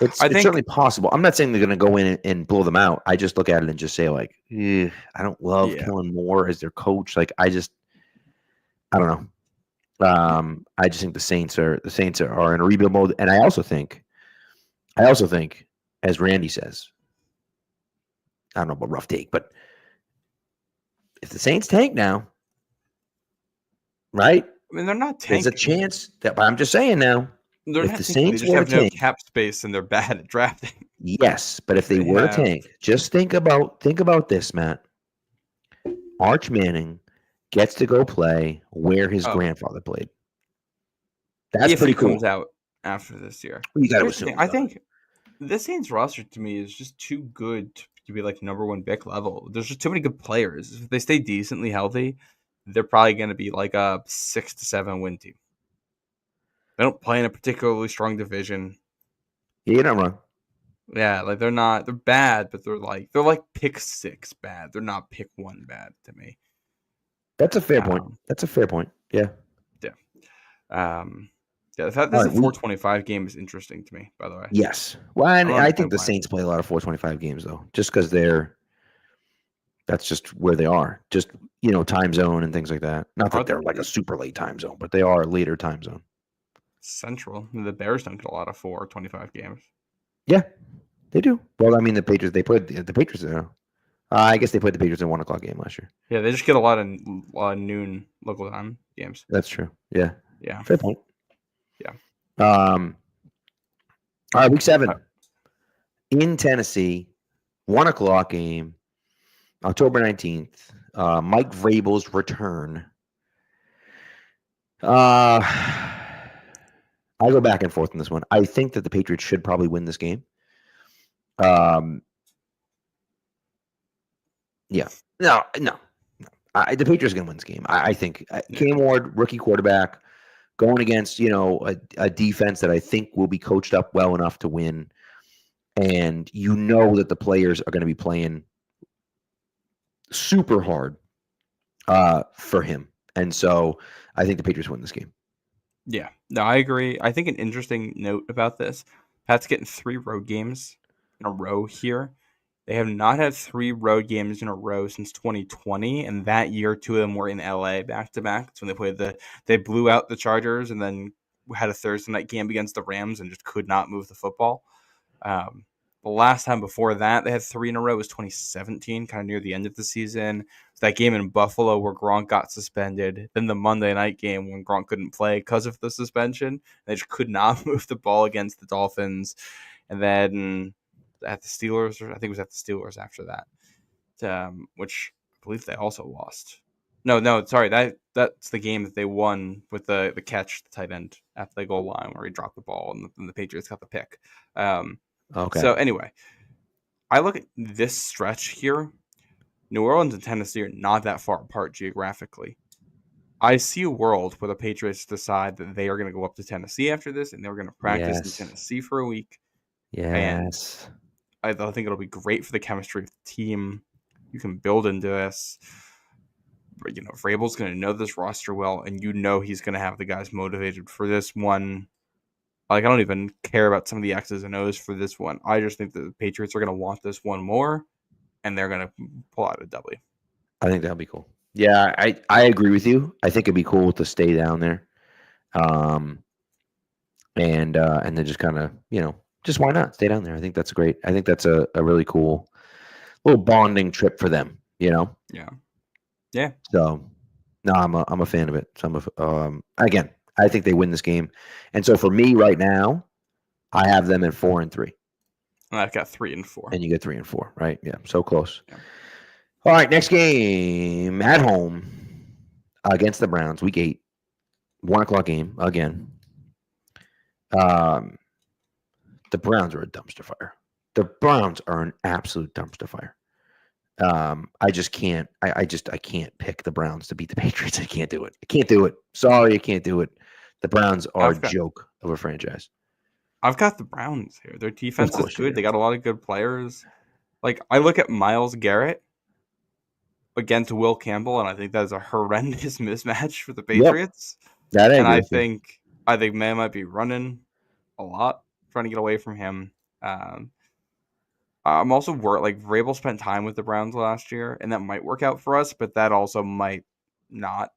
It's I it's think certainly possible. I'm not saying they're going to go in and blow them out. I just look at it and just say like, I don't love yeah. Kellen Moore as their coach. Like I don't know. I just think the Saints are in a rebuild mode, and I also think, as Randy says, I don't know about rough take, but if the Saints tank now, right? I mean, they're not There's a tanking. chance that. But I'm just saying now, They're if not the tanking. They Saints just were to have no tank, cap space and they're bad at drafting. yes, but if they They were to have tank, just think about this, Matt. Arch Manning gets to go play where his oh, grandfather played. That's if he pretty comes cool. out after this year. You got to Here's the assume thing. he I does. think this Saints roster to me is just too good to be like number one Vic level. There's just too many good players. If they stay decently healthy, they're probably going to be like a 6 to 7 win team. They don't play in a particularly strong division. Yeah, you're not wrong. Yeah, like they're bad, but they're like pick 6 bad. They're not pick 1 bad to me. That's a fair point. Um, That's a fair point. Yeah. yeah. The fact All this is right. a 425 game is interesting to me, by the way. Yes. Well, I and don't I understand think the why. Saints play a lot of 425 games though, just because that's just where they are. Just time zone and things like that. Not Are that they they're like a super late time zone, but they are a later time zone. Central? The Bears don't get a lot of 425 games. Yeah, they do. Well, I mean, the Patriots. They played the Patriots. I guess they played the Patriots in 1 o'clock game last year. Yeah, they just get a lot of noon local time games. That's true. Yeah. Yeah. Fair point. Yeah. All right, week 7 Uh, in Tennessee, 1 o'clock game, October 19th. Mike Vrabel's return. I go back and forth on this one. I think that the Patriots should probably win this game. Yeah. No. The Patriots are going to win this game. I think Cam Ward, rookie quarterback, going against a defense that I think will be coached up well enough to win, and that the players are going to be playing super hard for him, and so I think the Patriots win this game. Yeah. No, I agree. I think an interesting note about this, Pat's getting 3 road games in a row here. They have not had 3 road games in a row since 2020, and that year 2 of them were in LA back to back. It's when they blew out the Chargers and then had a Thursday night game against the Rams and just could not move the football. The last time before that they had 3 in a row was 2017, kind of near the end of the season. That game in Buffalo where Gronk got suspended. Then the Monday night game when Gronk couldn't play because of the suspension. They just could not move the ball against the Dolphins. And then at the Steelers, or I think it was at the Steelers after that, which I believe they also lost. No, sorry, that's the game that they won with the catch, the tight end at the goal line where he dropped the ball and the Patriots got the pick. Okay. So anyway, I look at this stretch here. New Orleans and Tennessee are not that far apart geographically. I see a world where the Patriots decide that they are going to go up to Tennessee after this and they're going to practice in Tennessee for a week. And Yes. I think it'll be great for the chemistry of the team. You can build into this. But, Vrabel's going to know this roster well, and he's going to have the guys motivated for this one. Like, I don't even care about some of the X's and O's for this one. I just think the Patriots are going to want this one more, and they're going to pull out a W. I think that'll be cool. Yeah, I agree with you. I think it'd be cool to stay down there, and then just kind of just why not stay down there? I think that's great. I think that's a really cool little bonding trip for them. Yeah. So, no, I'm a fan of it. So again, I think they win this game, and so for me right now, I have them at 4-3. And I've got 3 and 4. And you get 3 and 4, right? Yeah, so close. Yeah. All right, next game at home against the Browns, week 8, 1 o'clock game again. The Browns are a dumpster fire. The Browns are an absolute dumpster fire. I just can't. I can't pick the Browns to beat the Patriots. I can't do it. I can't do it. Sorry, I can't do it. The Browns are a joke of a franchise. I've got the Browns here. Their defense is good. Do. They got a lot of good players. Like, I look at Myles Garrett against Will Campbell, and I think that is a horrendous mismatch for the Patriots. That I and agree I think May might be running a lot, trying to get away from him. I'm also worried. Like, Vrabel spent time with the Browns last year, and that might work out for us, but that also might not.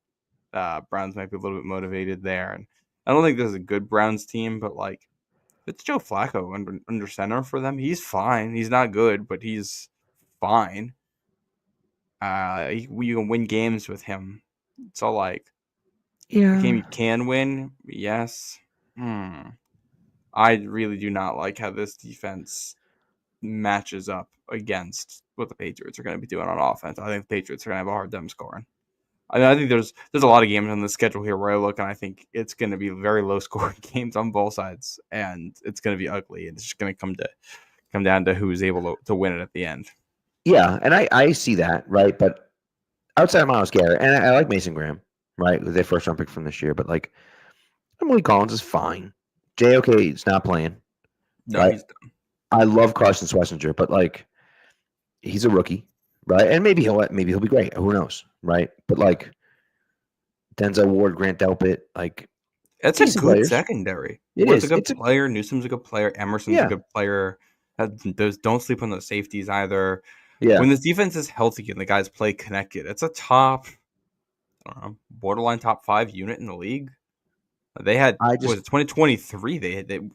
Browns might be a little bit motivated there, and I don't think this is a good Browns team, but like, it's Joe Flacco under center for them. He's fine. He's not good, but he's fine. You can win games with him. So like, the game you can win, yes. I really do not like how this defense matches up against what the Patriots are going to be doing on offense. I think the Patriots are going to have a hard time scoring. I mean, I think there's a lot of games on the schedule here where I look and I think it's going to be very low scoring games on both sides, and it's going to be ugly. It's just going to come down to who's able to win it at the end. Yeah, and I see that, right? But outside of Myles Garrett, and I like Mason Graham, right? Their first round pick from this year, but like Emily Collins is fine. JOK is not playing. No, right? he's done. I love Carson Schlesinger, but like he's a rookie, right? And maybe he'll be great. Who knows, right? But like Denzel Ward, Grant Delpit, like it's a good players. secondary. It Ward's is. a good player. Newsom's a good player. Emerson's a good player. Don't sleep on those safeties either. Yeah. When this defense is healthy and the guys play connected, it's a top, borderline top 5 unit in the league. They had was it 2023? They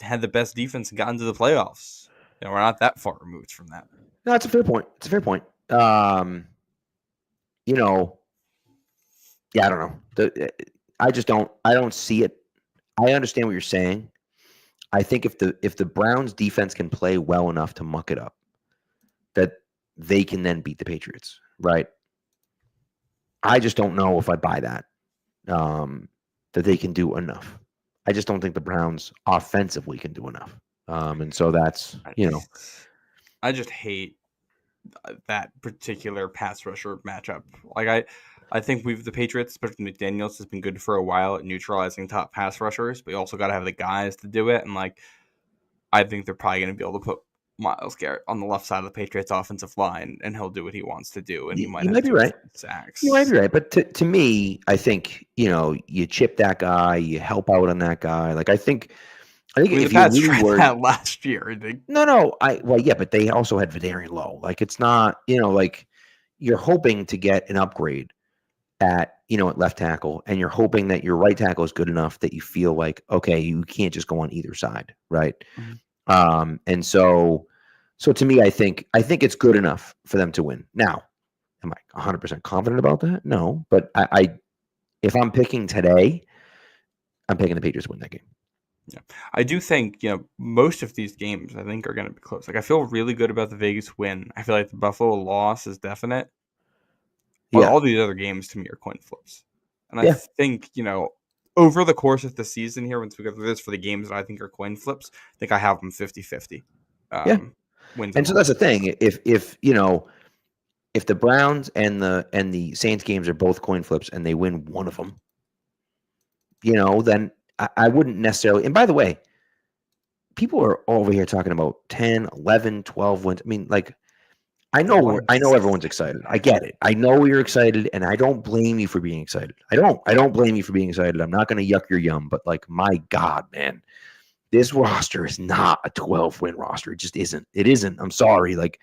had the best defense and got into the playoffs. We're not that far removed from that. No, it's a fair point. It's a fair point. Yeah, I don't know. I don't see it. I understand what you're saying. I think if the Browns defense can play well enough to muck it up, that they can then beat the Patriots, right? I just don't know if I buy that. That they can do enough. I just don't think the Browns offensively can do enough. And so that's, I just hate that particular pass rusher matchup. Like I think the Patriots, especially McDaniels, has been good for a while at neutralizing top pass rushers, but you also got to have the guys to do it. And like, I think they're probably going to be able to put Myles Garrett on the left side of the Patriots offensive line, and he'll do what he wants to do, and he might have be right. Sacks. You might be right, but to me, I think you chip that guy, you help out on that guy. Like I think if you really were that last year, but they also had Vidarian Lowe. Like it's not like you're hoping to get an upgrade at left tackle, and you're hoping that your right tackle is good enough that you feel like okay, you can't just go on either side, right? Mm-hmm. And so to me, I think it's good enough for them to win. Now, am I 100% confident about that? No, but I if I'm picking today, I'm picking the Patriots to win that game. Yeah, I do think most of these games I think are going to be close. Like I feel really good about the Vegas win. I feel like the Buffalo loss is definite. Yeah. All these other games to me are coin flips, and I think over the course of the season here, once we go through this for the games that I think are coin flips, I think I have them 50-50. Wins and so that's the thing. If the Browns and the Saints games are both coin flips and they win one of them, then I wouldn't necessarily. And by the way, people are over here talking about 10, 11, 12 wins. I mean, like, I know everyone's excited. I get it. I know you're excited, and I don't blame you for being excited. I don't blame you for being excited. I'm not going to yuck your yum, but like, my God, man, this roster is not a 12-win roster. It just isn't. It isn't. I'm sorry. Like,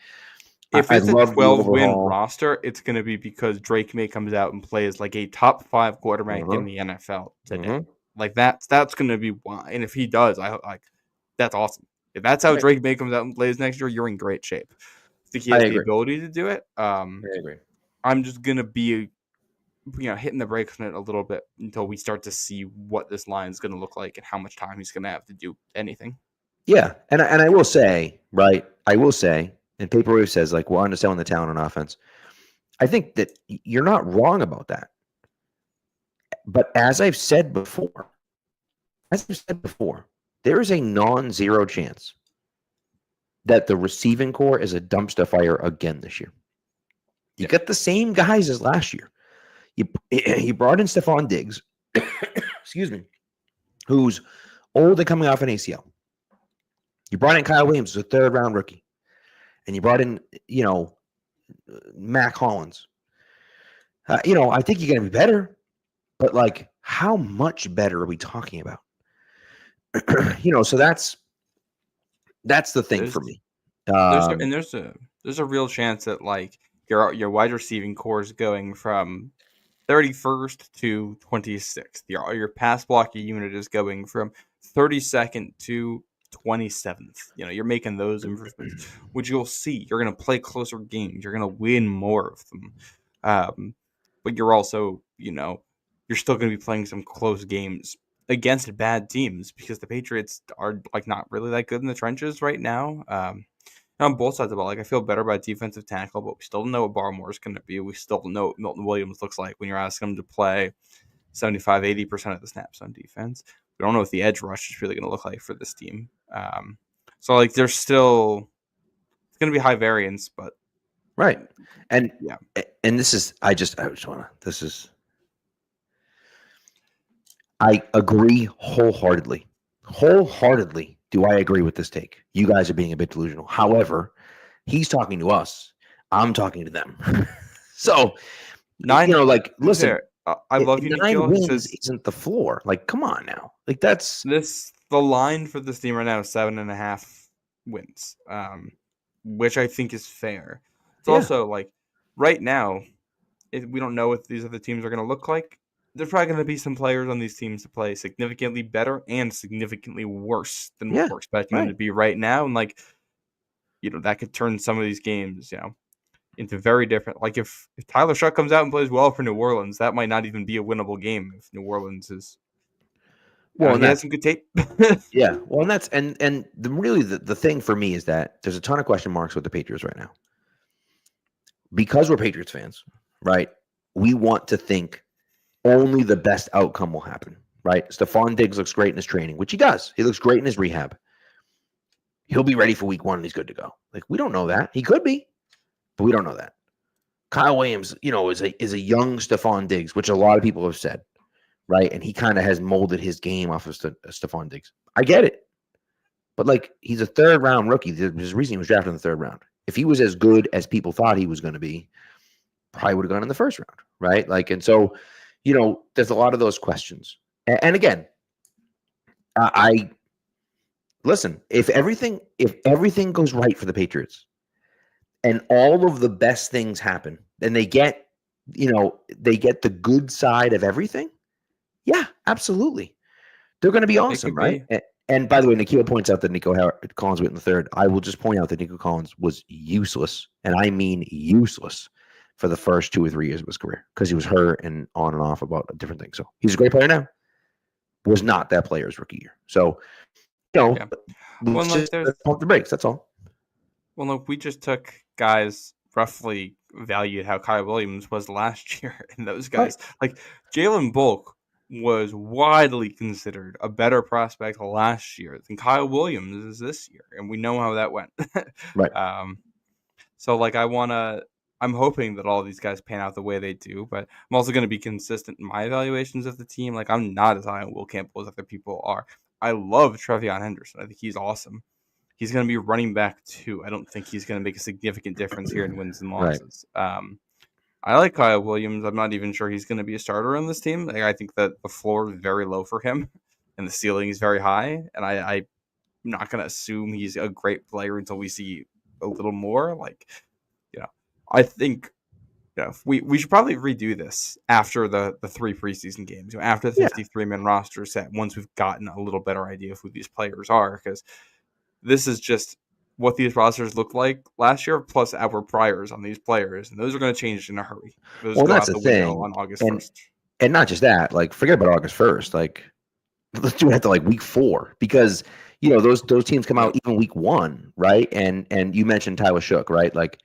if it's a 12-win roster, it's going to be because Drake May comes out and plays like a top 5 quarterback in the NFL today. Mm-hmm. Like that's going to be why. And if he does, that's awesome. If that's how Drake May comes out and plays next year, you're in great shape. I think he has the ability to do it. I agree. I'm just going to be hitting the brakes on it a little bit until we start to see what this line is going to look like and how much time he's going to have to do anything. Yeah, and I will say, right? And Paper Wave says, like, we're underselling the talent on offense. I think that you're not wrong about that. But as I've said before, there is a non-zero chance that the receiving core is a dumpster fire again this year. You got the same guys as last year. You brought in Stephon Diggs, excuse me, who's old and coming off an ACL. You brought in Kyle Williams, a third-round rookie. And you brought in, Mac Hollins. I think you're going to be better. But, like, how much better are we talking about? So that's the thing for me. There's a real chance that, like, your wide receiving core is going from 31st to 26th. Your pass blocking unit is going from 32nd to 27th. You're making those improvements, which you'll see. You're going to play closer games. You're going to win more of them. But you're also, you're still going to be playing some close games against bad teams because the Patriots are, like, not really that good in the trenches right now. On both sides of the ball, like, I feel better about defensive tackle, but we still don't know what Barmore is going to be. We still don't know what Milton Williams looks like when you're asking him to play 75, 80% of the snaps on defense. We don't know what the edge rush is really going to look like for this team. So, like, there's still – it's going to be high variance, but – right. And yeah. And this is – I just want to – this is – I agree wholeheartedly. Wholeheartedly do I agree with this take. You guys are being a bit delusional. However, he's talking to us. I'm talking to them. So, listen. I love you, 9 wins isn't the floor. Like, come on now. Like, that's the line for this team right now is 7.5 wins, which I think is fair. It's also, like, right now, we don't know what these other teams are going to look like. There's probably going to be some players on these teams to play significantly better and significantly worse than what we're expecting them to be right now. And, like, that could turn some of these games, into very different. Like, if Tyler Shuck comes out and plays well for New Orleans, that might not even be a winnable game if New Orleans is. Well, he has some good tape. Yeah. Well, and that's the thing for me is that there's a ton of question marks with the Patriots right now. Because we're Patriots fans, right? We want to think only the best outcome will happen, right? Stephon Diggs looks great in his training, which he does. He looks great in his rehab. He'll be ready for week 1 and he's good to go. Like, we don't know that. He could be, but we don't know that. Kyle Williams, is a young Stephon Diggs, which a lot of people have said, right? And he kind of has molded his game off of Stephon Diggs. I get it. But, like, he's a third-round rookie. There's a reason he was drafted in the third round. If he was as good as people thought he was going to be, probably would have gone in the first round, right? Like, and so, there's a lot of those questions. And again, I listen, if everything goes right for the Patriots and all of the best things happen and they get the good side of everything, yeah, absolutely. They're going to be awesome, right? And by the way, Nikhil points out that Nico Collins went in the third. I will just point out that Nico Collins was useless, and I mean useless, for the first 2 or 3 years of his career because he was hurt and on and off about different things. So he's a great player now. Was not that player's rookie year. So, Well, just pump the brakes. That's all. Well, look, we just took guys roughly valued how Kyle Williams was last year, and those guys, like Jalen Bulk, was widely considered a better prospect last year than Kyle Williams is this year, and we know how that went. Right. So, like, I'm hoping that all of these guys pan out the way they do, but I'm also going to be consistent in my evaluations of the team. Like, I'm not as high on Will Campbell as other people are. I love Trevion Henderson. I think he's awesome. He's going to be running back too. I don't think he's going to make a significant difference here in wins and losses. Right. I like Kyle Williams. I'm not even sure he's going to be a starter on this team. Like, I think that the floor is very low for him and the ceiling is very high. And I'm not going to assume he's a great player until we see a little more. Like, I think we should probably redo this after the 3 preseason games, after the 53-man roster set, once we've gotten a little better idea of who these players are, because this is just what these rosters looked like last year, plus our priors on these players, and those are going to change in a hurry. Those go that's out the window thing on August 1st. And not just that, like, forget about August 1st. Like, let's do it after, like, week 4, because, those teams come out even week 1, right? And you mentioned Tyler Shook, right? Like,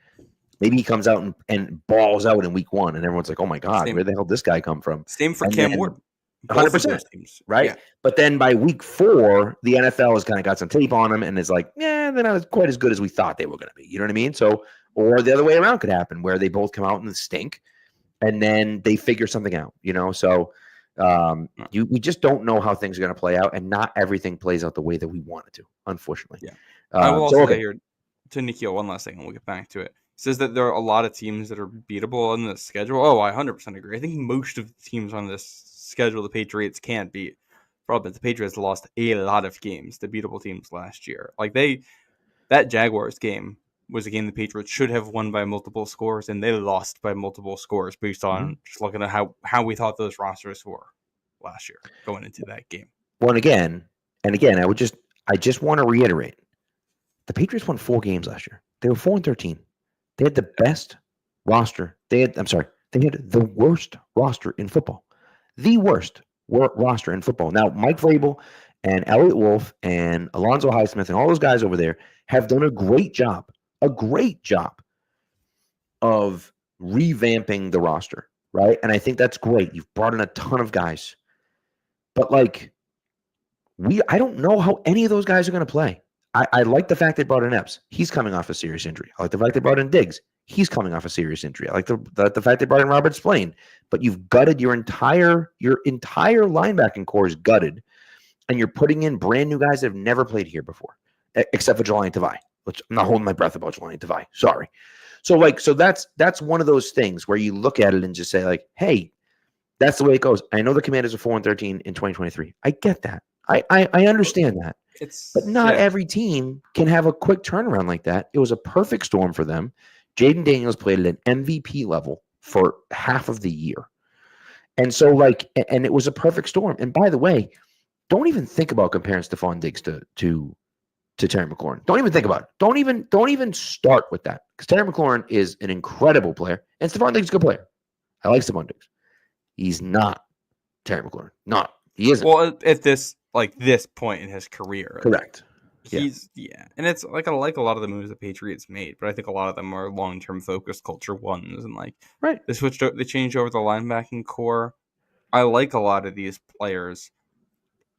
maybe he comes out and balls out in week 1, and everyone's like, oh, my God, where the hell did this guy come from? Same for Cam Ward. 100%, right? Yeah. But then by week 4, the NFL has kind of got some tape on them, and it's like, they're not quite as good as we thought they were going to be. You know what I mean? So Or the other way around could happen, where they both come out and stink, and then they figure something out. So we just don't know how things are going to play out, and not everything plays out the way that we want it to, unfortunately. Yeah. I will also okay. say here to Nikhil one last thing, and we'll get back to it. He says that there are a lot of teams that are beatable on the schedule. Oh, I 100% agree. I think most of the teams on this schedule the Patriots can't beat. Problem is the Patriots lost a lot of games to beatable teams last year. Like that Jaguars game was a game the Patriots should have won by multiple scores, and they lost by multiple scores based on just looking at how we thought those rosters were last year going into that game. Well, and again, I just want to reiterate, the Patriots won 4 games last year. They were 4-13. They had the best roster. They had the worst roster in football. The worst roster in football. Now, Mike Vrabel and Elliott Wolf and Alonzo Highsmith and all those guys over there have done a great job of revamping the roster, right? And I think that's great. You've brought in a ton of guys. But I don't know how any of those guys are going to play. I like the fact they brought in Epps. He's coming off a serious injury. I like the fact they brought in Diggs. He's coming off a serious injury. I like the fact they brought in Robert Spillane. But you've gutted your entire linebacking core is gutted, and you're putting in brand new guys that have never played here before, except for Jelani Tavai, which I'm not holding my breath about Jelani Tavai. Sorry. So that's one of those things where you look at it and just say hey, that's the way it goes. I know the Commanders are 4-13 in 2023. I get that. I understand that. But not every team can have a quick turnaround like that. It was a perfect storm for them. Jaden Daniels played at an MVP level for half of the year. And so and it was a perfect storm. And by the way, don't even think about comparing Stephon Diggs to Terry McLaurin. Don't even think about it. Don't even start with that. Because Terry McLaurin is an incredible player, and Stephon Diggs is a good player. I like Stephon Diggs. He's not Terry McLaurin. Not. He isn't. Well, at this point in his career. Correct. He's and it's I like a lot of the moves the Patriots made, but I think a lot of them are long-term focused culture ones, and right. They changed over the linebacking core. I like a lot of these players.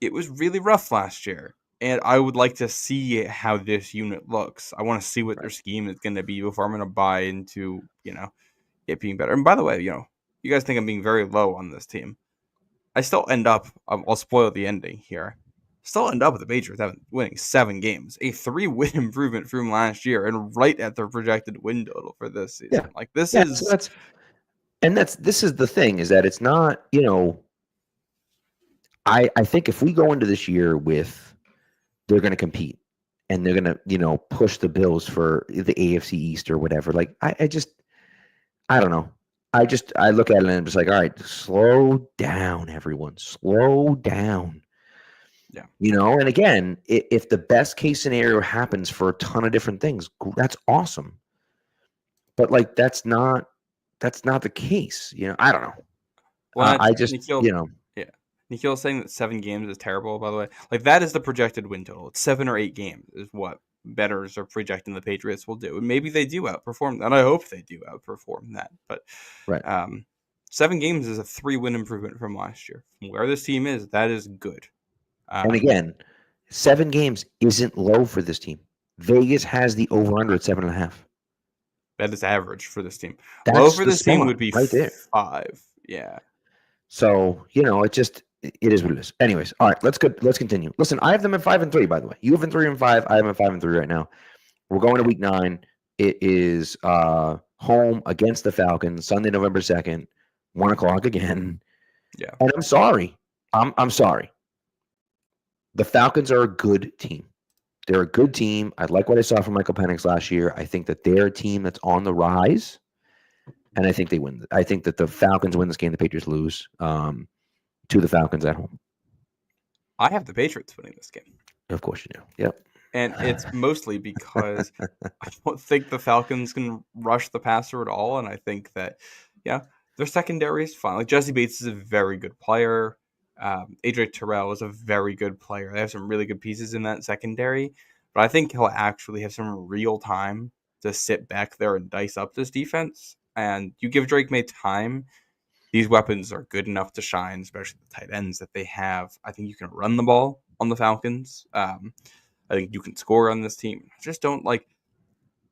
It was really rough last year, and I would like to see how this unit looks. I want to see what their scheme is going to be before I'm going to buy into it being better. And by the way, you guys think I'm being very low on this team. I still end up, I'll spoil the ending here, still end up with the Patriots winning 7 games, a 3-win improvement from last year, and right at their projected win total for this season. Yeah. This is the thing, is that it's not, I think if we go into this year with they're going to compete and they're going to, push the Bills for the AFC East or whatever, I don't know. I look at it and I'm just all right, slow down, everyone. Slow down. Yeah. And again, if the best case scenario happens for a ton of different things, that's awesome. But that's not the case. I don't know. Well, Nikhil, Nikhil's saying that 7 games is terrible, by the way. That is the projected win total. It's 7 or 8 games is what bettors are projecting the Patriots will do. And maybe they do outperform that. And I hope they do outperform that. But right. 7 games is a 3-win improvement from last year. From where this team is, that is good. And again, 7 games isn't low for this team. Vegas has the over-under at 7.5. That is average for this team. That's low for this team would be right there. 5. Yeah. So, it is what it is. Anyways, all right, let's continue. Listen, I have them at 5-3, by the way. You have them 3-5. I have them at 5-3 right now. We're going to week 9. It is home against the Falcons, Sunday, November 2nd, 1:00 again. Yeah. And I'm sorry. I'm sorry. The Falcons are a good team. They're a good team. I like what I saw from Michael Penix last year. I think that they're a team that's on the rise, and I think they win. I think that the Falcons win this game. The Patriots lose to the Falcons at home. I have the Patriots winning this game. Of course you do. Yep. And it's mostly because I don't think the Falcons can rush the passer at all, and I think that, their secondary is fine. Jesse Bates is a very good player. Adrian Terrell is a very good player. They have some really good pieces in that secondary, but I think he'll actually have some real time to sit back there and dice up this defense. And you give Drake May time, these weapons are good enough to shine, especially the tight ends that they have. I think you can run the ball on the Falcons. I think you can score on this team. I just don't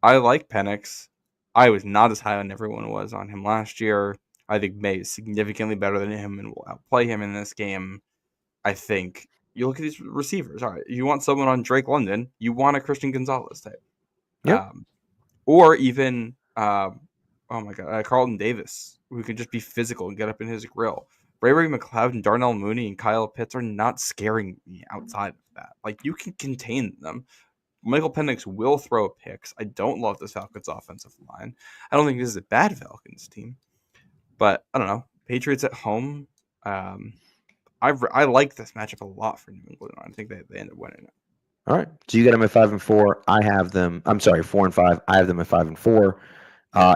I like Penix. I was not as high on everyone was on him last year. I think May is significantly better than him and will outplay him in this game. I think you look at these receivers. All right, you want someone on Drake London, you want a Christian Gonzalez type. Yeah. Or even, oh my God, Carlton Davis, who can just be physical and get up in his grill. Ray McLeod and Darnell Mooney and Kyle Pitts are not scaring me outside of that. Like, you can contain them. Michael Penix will throw picks. I don't love this Falcons offensive line. I don't think this is a bad Falcons team. But, I don't know. Patriots at home. I like this matchup a lot for New England. I think they end up winning it. All right. So you got them at 5-4. I have them. I'm sorry, 4-5. I have them at 5-4.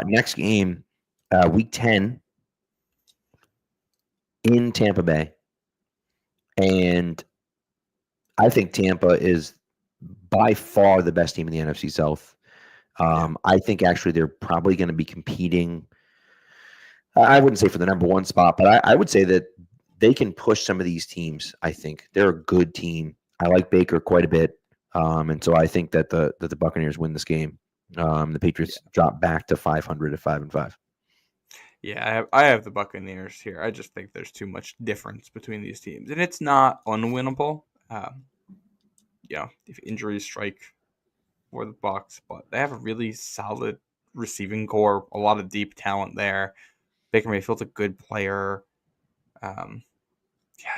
Next game, week 10 in Tampa Bay. And I think Tampa is by far the best team in the NFC South. I think actually they're probably going to be competing. I wouldn't say for the number one spot, but I would say that they can push some of these teams. I think they're a good team. I like Baker quite a bit. And so I think that the Buccaneers win this game. The Patriots drop back to 500 at 5-5. Yeah, I have the Buccaneers here. I just think there's too much difference between these teams, and it's not unwinnable. If injuries strike for the Bucs, but they have a really solid receiving core, a lot of deep talent there. Baker Mayfield's a good player. I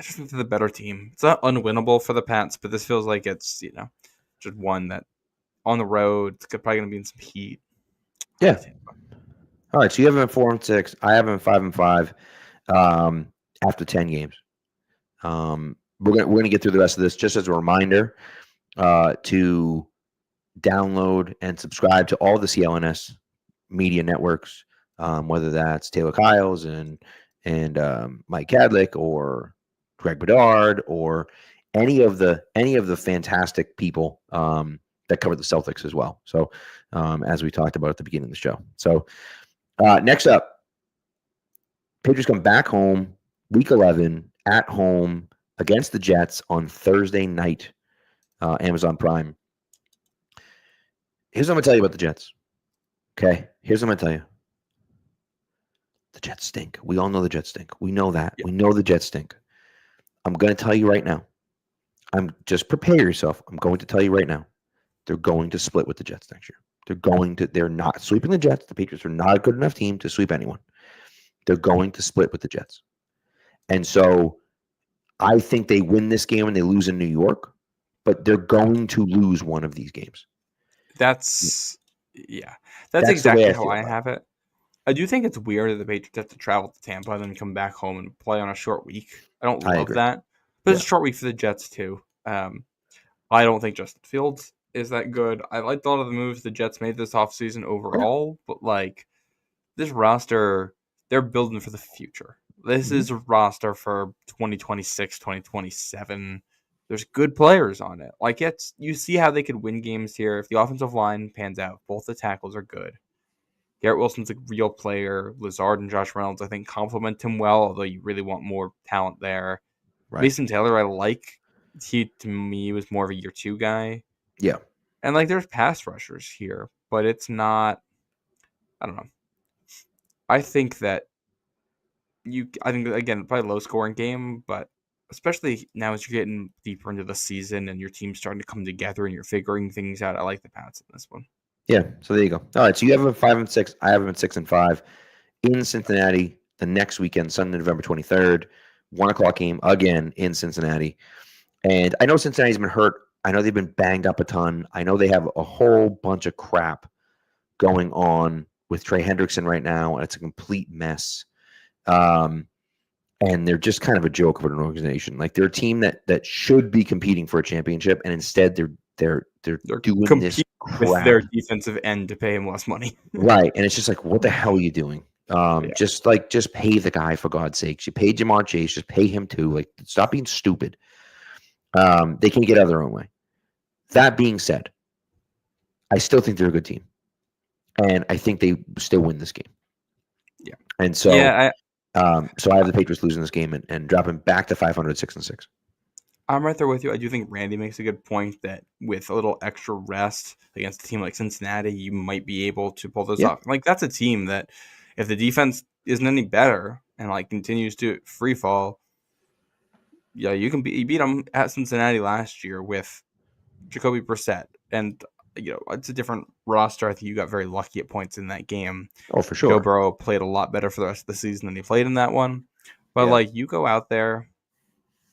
just think they're the better team. It's not unwinnable for the Pats, but this feels like it's just one that on the road it's probably going to be in some heat. Yeah. All right, so you have them at 4-6. I have them at 5-5. After 10 games, we're gonna get through the rest of this. Just as a reminder, to download and subscribe to all the CLNS media networks, whether that's Taylor Kyles and Mike Cadlick or Greg Bedard or any of the fantastic people that cover the Celtics as well. So as we talked about at the beginning of the show. So next up, Patriots come back home, week 11, at home against the Jets on Thursday night, Amazon Prime. Here's what I'm going to tell you about the Jets. Okay? Here's what I'm going to tell you. The Jets stink. We all know the Jets stink. We know that. Yeah. We know the Jets stink. I'm going to tell you right now. Just prepare yourself. I'm going to tell you right now. They're going to split with the Jets next year. They're not sweeping the Jets. The Patriots are not a good enough team to sweep anyone. They're going to split with the Jets. And so I think they win this game and they lose in New York, but they're going to lose one of these games. That's exactly how I have it. I do think it's weird that the Patriots have to travel to Tampa and then come back home and play on a short week. I don't love that. But it's a short week for the Jets too. I don't think Justin Fields is that good. I liked a lot of the moves the Jets made this offseason overall, but like this roster, they're building for the future. This is a roster for 2026, 2027. There's good players on it. Like you see how they could win games here if the offensive line pans out. Both the tackles are good. Garrett Wilson's a real player. Lazard and Josh Reynolds, I think, complement him well, although you really want more talent there. Right. Mason Taylor, I like. He, to me, was more of a year two guy. Yeah. And, there's pass rushers here, but it's not, I don't know. I think, again, probably a low-scoring game, but especially now as you're getting deeper into the season and your team's starting to come together and you're figuring things out, I like the Pats in this one. Yeah, so there you go. All right, so you have them at 5-6. I have them at 6-5 in Cincinnati the next weekend, Sunday, November 23rd, 1:00 game again in Cincinnati. And I know Cincinnati's been hurt. I know they've been banged up a ton. I know they have a whole bunch of crap going on with Trey Hendrickson right now, and it's a complete mess. And they're just kind of a joke of an organization. Like they're a team that should be competing for a championship, and instead they're doing this crap with their defensive end to pay him less money. Right. And it's just like, what the hell are you doing? Just pay the guy for God's sakes. You paid Jamar Chase, just pay him too. Like, stop being stupid. They can get out of their own way. That being said, I still think they're a good team. And I think they still win this game. Yeah. And so so I have the Patriots losing this game and dropping back to 500, 6-6. I'm right there with you. I do think Randy makes a good point that with a little extra rest against a team like Cincinnati, you might be able to pull this Yeah. off. Like that's a team that if the defense isn't any better and like continues to free fall, yeah, you beat them at Cincinnati last year with Jacoby Brissett, and it's a different roster. I think you got very lucky at points in that game. Oh, for Joe sure. Burrow played a lot better for the rest of the season than he played in that one. But Yeah. like you go out there,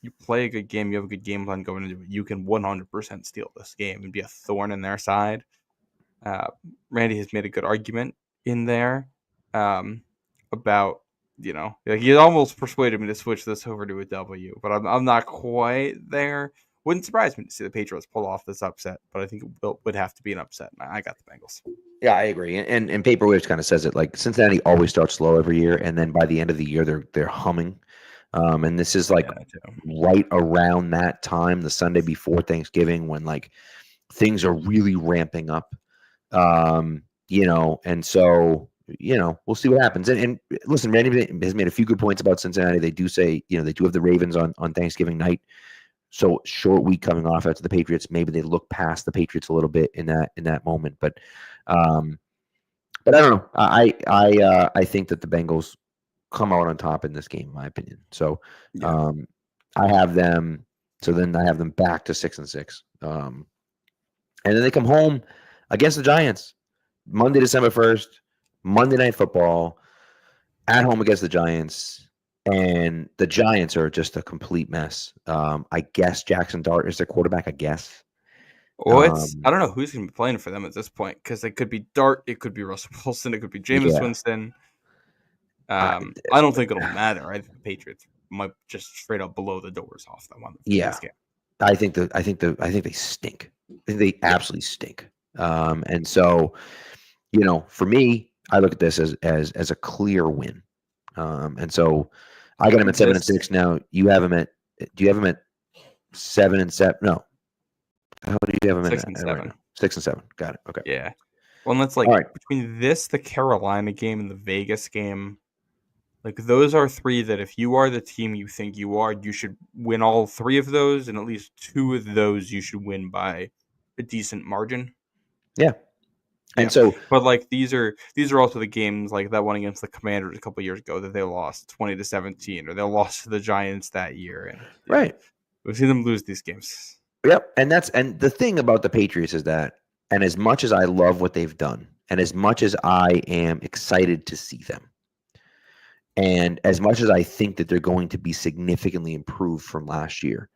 you play a good game, you have a good game plan going into it, you can 100% steal this game and be a thorn in their side. Randy has made a good argument in there about, like he almost persuaded me to switch this over to a W, but I'm not quite there. Wouldn't surprise me to see the Patriots pull off this upset, but I think it would have to be an upset. And I got the Bengals. Yeah, I agree. And Paper Waves kind of says it like Cincinnati always starts slow every year, and then by the end of the year they're humming. And this is like right around that time, the Sunday before Thanksgiving, when like things are really ramping up. And so we'll see what happens. And listen, Randy has made a few good points about Cincinnati. They do say they do have the Ravens on Thanksgiving night. So short week coming off after the Patriots, maybe they look past the Patriots a little bit in that moment. But I don't know. I think that the Bengals come out on top in this game, in my opinion. So I have them. So then I have them back to 6-6. And then they come home against the Giants Monday, December 1st, Monday Night Football at home against the Giants. And the Giants are just a complete mess. I guess Jackson Dart is their quarterback, I guess. Well, I don't know who's going to be playing for them at this point because it could be Dart, it could be Russell Wilson, it could be Jameis Winston. I don't think it'll matter. I think the Patriots might just straight up blow the doors off them on this game. I think they stink. I think they absolutely stink. And so, for me, I look at this as a clear win. And so I got them at 7-6 now. Do you have them at 7-7? No. How do you have them 6-7? Right 6-7. Got it. Okay. Yeah. Well, and that's like between the Carolina game and the Vegas game, like those are three that if you are the team you think you are, you should win all three of those, and at least two of those you should win by a decent margin. Yeah. And so, but like these are also the games like that one against the Commanders a couple of years ago that they lost 20-17, or they lost to the Giants that year, and right, we've seen them lose these games. Yep, and the thing about the Patriots is that, and as much as I love what they've done, and as much as I am excited to see them, and as much as I think that they're going to be significantly improved from last year,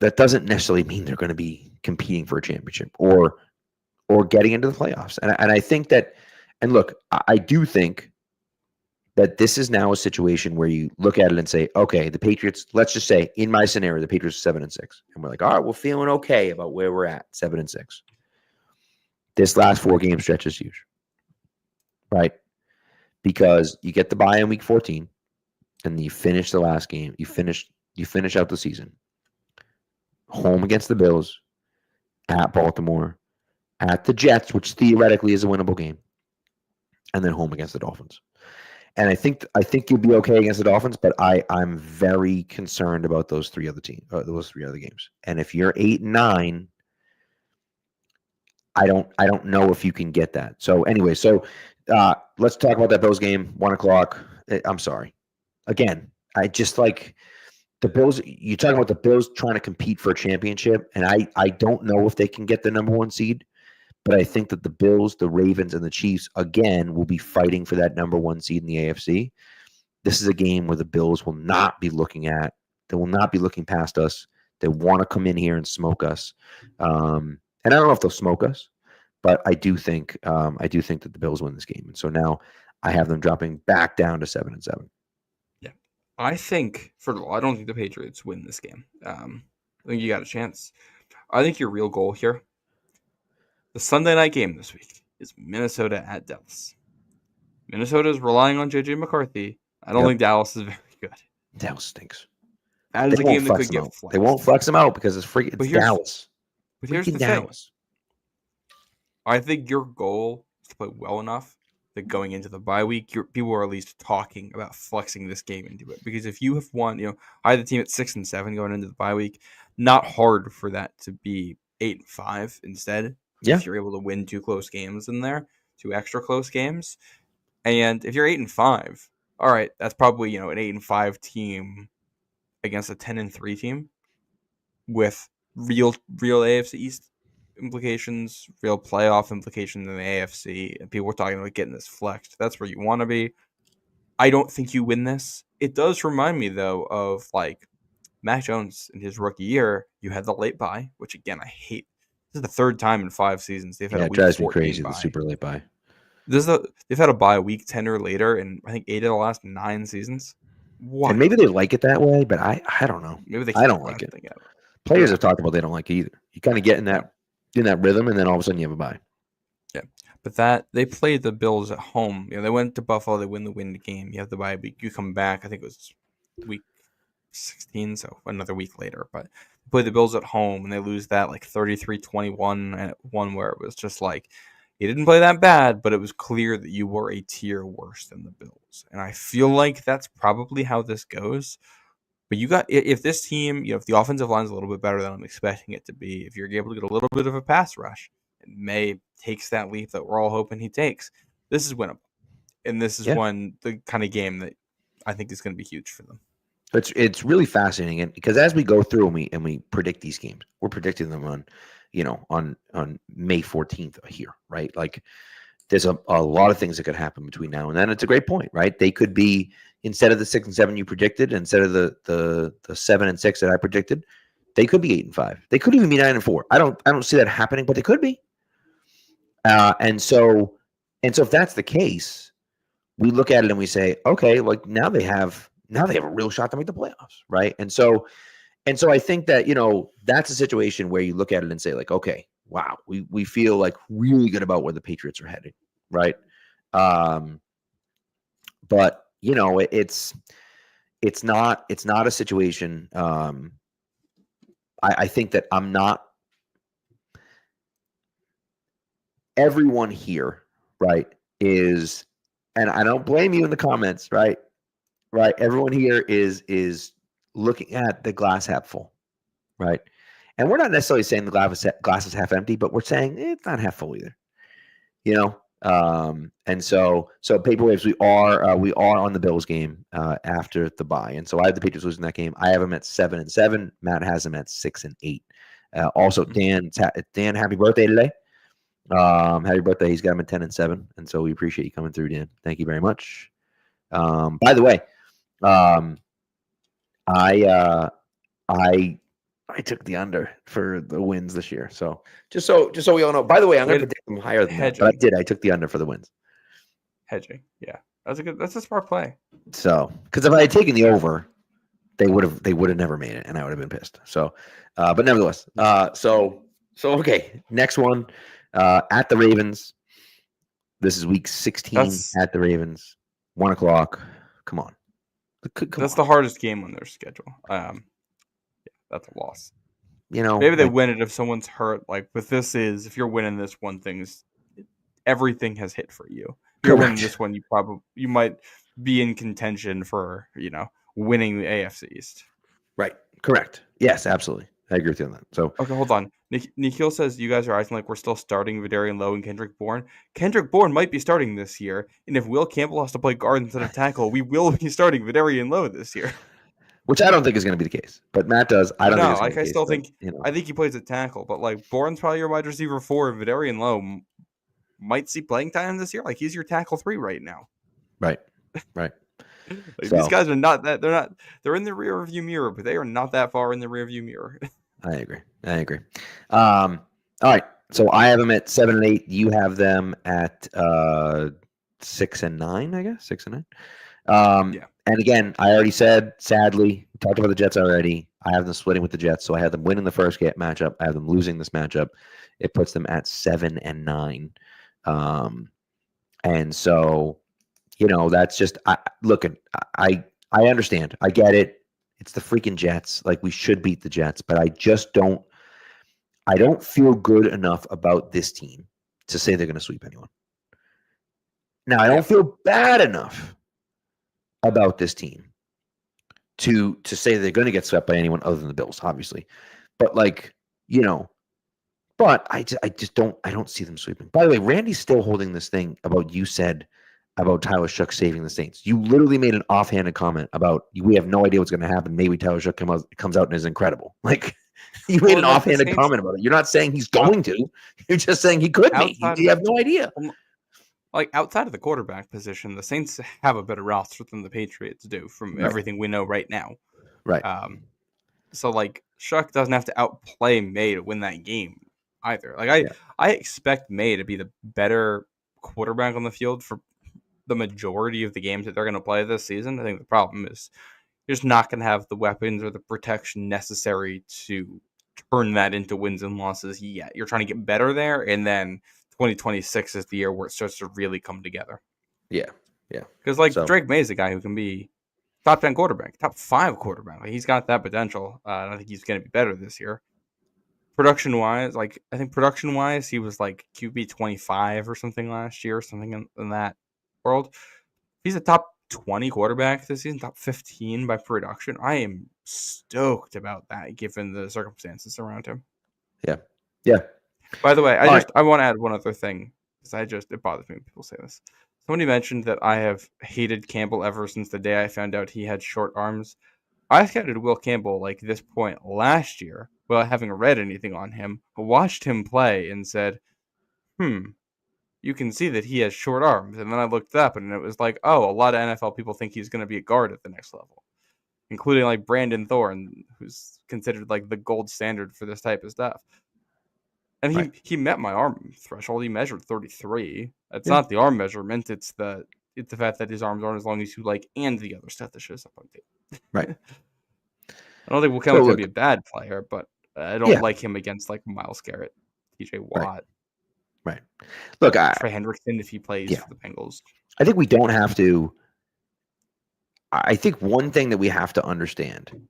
that doesn't necessarily mean they're going to be competing for a championship or getting into the playoffs. And I think that, and look, I do think that this is now a situation where you look at it and say, okay, the Patriots, let's just say in my scenario, the Patriots are 7-6. And we're like, all right, we're feeling okay about where we're at, 7-6. This last 4 game stretch is huge, right? Because you get the bye in week 14 and you finish the last game. You finish out the season. Home against the Bills, at Baltimore, at the Jets, which theoretically is a winnable game, and then home against the Dolphins. And I think you'll be okay against the Dolphins, but I'm very concerned about those 3 other games. And if you're 8-9, I don't know if you can get that. So anyway, let's talk about that Bills game, 1:00. I'm sorry. Again, I just like the Bills. You're talking about the Bills trying to compete for a championship, and I don't know if they can get the number 1 seed. But I think that the Bills, the Ravens, and the Chiefs, again, will be fighting for that number 1 seed in the AFC. This is a game where the Bills will not be looking at. They will not be looking past us. They want to come in here and smoke us. And I don't know if they'll smoke us, but I do think that the Bills win this game. And so now I have them dropping back down to 7-7. Yeah, I think first of all, I don't think the Patriots win this game. I think you got a chance. I think your real goal here. The Sunday night game this week is Minnesota at Dallas. Minnesota is relying on J.J. McCarthy. I don't think Dallas is very good. Dallas stinks. That is a game that could get flexed. They won't flex them out because it's Dallas. But here's the thing. I think your goal is to play well enough that going into the bye week, people are at least talking about flexing this game into it. Because if you have won, I had the team at 6-7 going into the bye week. Not hard for that to be 8-5 instead. Yeah. If you're able to win 2 close games in there, 2 extra close games, and if you're 8-5, all right, that's probably an 8-5 team against a 10-3 team with real AFC East implications, real playoff implications in the AFC, and people were talking about getting this flexed. That's where you want to be. I don't think you win this. It does remind me though of like Mac Jones in his rookie year. You had the late bye, which again I hate. This is the 3rd time in 5 seasons they've had a it week drives me 14 crazy, bye. the super late bye. They've had a bye week 10 or later in I think 8 of the last 9 seasons. Why? And maybe they like it that way, but I don't know. Maybe they I don't like it. Players have talked about they don't like it either. You kind of get in that rhythm, and then all of a sudden you have a bye. Yeah, but they played the Bills at home. They went to Buffalo. They win the game. You have the bye week. You come back. I think it was week 16, so another week later. But they play the Bills at home, and they lose that like 33-21 at one where it was just like you didn't play that bad, but it was clear that you were a tier worse than the Bills. And I feel like that's probably how this goes. But if this team, if the offensive line is a little bit better than I'm expecting it to be, if you're able to get a little bit of a pass rush, and May takes that leap that we're all hoping he takes, this is winnable. And this is the kind of game that I think is going to be huge for them. It's really fascinating, and because as we go through and we predict these games, we're predicting them on May 14th here, right? Like there's a lot of things that could happen between now and then. It's a great point, right? They could be, instead of the 6-7 you predicted, instead of the 7-6 that I predicted, they could be 8-5. They could even be 9-4. I don't see that happening, but they could be. And so if that's the case, we look at it and we say, okay, like now they have a real shot to make the playoffs, right? And so I think that that's a situation where you look at it and say, like, okay, wow, we feel like really good about where the Patriots are heading, right? But it's not a situation. I think that I'm not. Everyone here, right, is, and I don't blame you in the comments, right? Right. Everyone here is looking at the glass half full, right? And we're not necessarily saying the glass is half empty, but we're saying it's not half full either, And so Paper Waves, we are on the Bills game after the bye, and so I have the Patriots losing that game. I have them at 7-7. Matt has them at 6-8. Also, Dan, happy birthday today. Happy birthday. He's got him at 10-7, and so we appreciate you coming through, Dan. Thank you very much. By the way, I took the under for the wins this year. So just so we all know. By the way, I'm going to predict them higher than that, but I took the under for the wins. Hedging, yeah, that's a smart play. So because if I had taken the over, they would have never made it, and I would have been pissed. So, but nevertheless, so okay, next one at the Ravens. This is week 16 at the Ravens, 1:00. Come on. That's the hardest game on their schedule. That's a loss. Maybe they win it if someone's hurt. Like with this if you're winning this one, everything has hit for you. If you're winning this one, you might be in contention for winning the AFC East. Right. Correct. Yes, absolutely. I agree with you on that. So okay, hold on. Nikhil says you guys are acting like we're still starting Vidarian Lowe and Kendrick Bourne. Kendrick Bourne might be starting this year, and if Will Campbell has to play guard instead of tackle, we will be starting Vidarian Lowe this year. Which I don't think is going to be the case, but Matt does. I don't think it's going to be the case. I think he plays at tackle, but like Bourne's probably your wide receiver 4. Vidarian Lowe might see playing time this year. Like he's your tackle 3 right now. Right. These guys are not that. They're in the rear view mirror, but they are not that far in the rear view mirror. I agree. All right. So I have them at 7-8. You have them at 6-9, I guess. 6-9. Yeah. And again, I already said, sadly, we talked about the Jets already. I have them splitting with the Jets. So I have them winning the first matchup. I have them losing this matchup. It puts them at 7-9. And so, that's just I understand. I get it. It's the freaking Jets. Like we should beat the Jets, but I don't feel good enough about this team to say they're going to sweep anyone. Now, I don't feel bad enough about this team to say they're going to get swept by anyone other than the Bills, obviously. But but I just don't see them sweeping. By the way, Randy's still holding this thing about you said about Tyler Shough saving the Saints. You literally made an offhanded comment about we have no idea what's going to happen. Maybe Tyler Shough comes out and is incredible. Like you made an offhanded comment about it. You're not saying he's going to. You're just saying he could be. You have no idea. Like outside of the quarterback position, the Saints have a better roster than the Patriots do from everything we know right now. Right. So like Shough doesn't have to outplay May to win that game either. Like I expect May to be the better quarterback on the field for the majority of the games that they're going to play this season. I think the problem is you're just not going to have the weapons or the protection necessary to turn that into wins and losses yet. You're trying to get better there, and then 2026 is the year where it starts to really come together. Yeah. Because Drake May is a guy who can be top 10 quarterback, top 5 quarterback. Like, he's got that potential. And I think he's going to be better this year. Production-wise, he was like QB 25 or something last year, something in that world. He's a top 20 quarterback this season, top 15 by production. I am stoked about that given the circumstances around him. Yeah. By the way, I want to add one other thing because it bothers me when people say this. Somebody mentioned that I have hated Campbell ever since the day I found out he had short arms. I scouted Will Campbell like this point last year without having read anything on him, watched him play and said, you can see that he has short arms. And then I looked up and it was like, oh, a lot of NFL people think he's going to be a guard at the next level, including like Brandon Thorne, who's considered like the gold standard for this type of stuff. And he met my arm threshold. He measured 33. It's not the arm measurement. It's the fact that his arms aren't as long as you like, and the other stuff that shows up on tape. Right. I don't think Will Campbell's going to be a bad player, but I don't like him against like Myles Garrett, TJ Watt. Right. Look, Trey Hendrickson if he plays for the Bengals. I think we don't have to. I think one thing that we have to understand,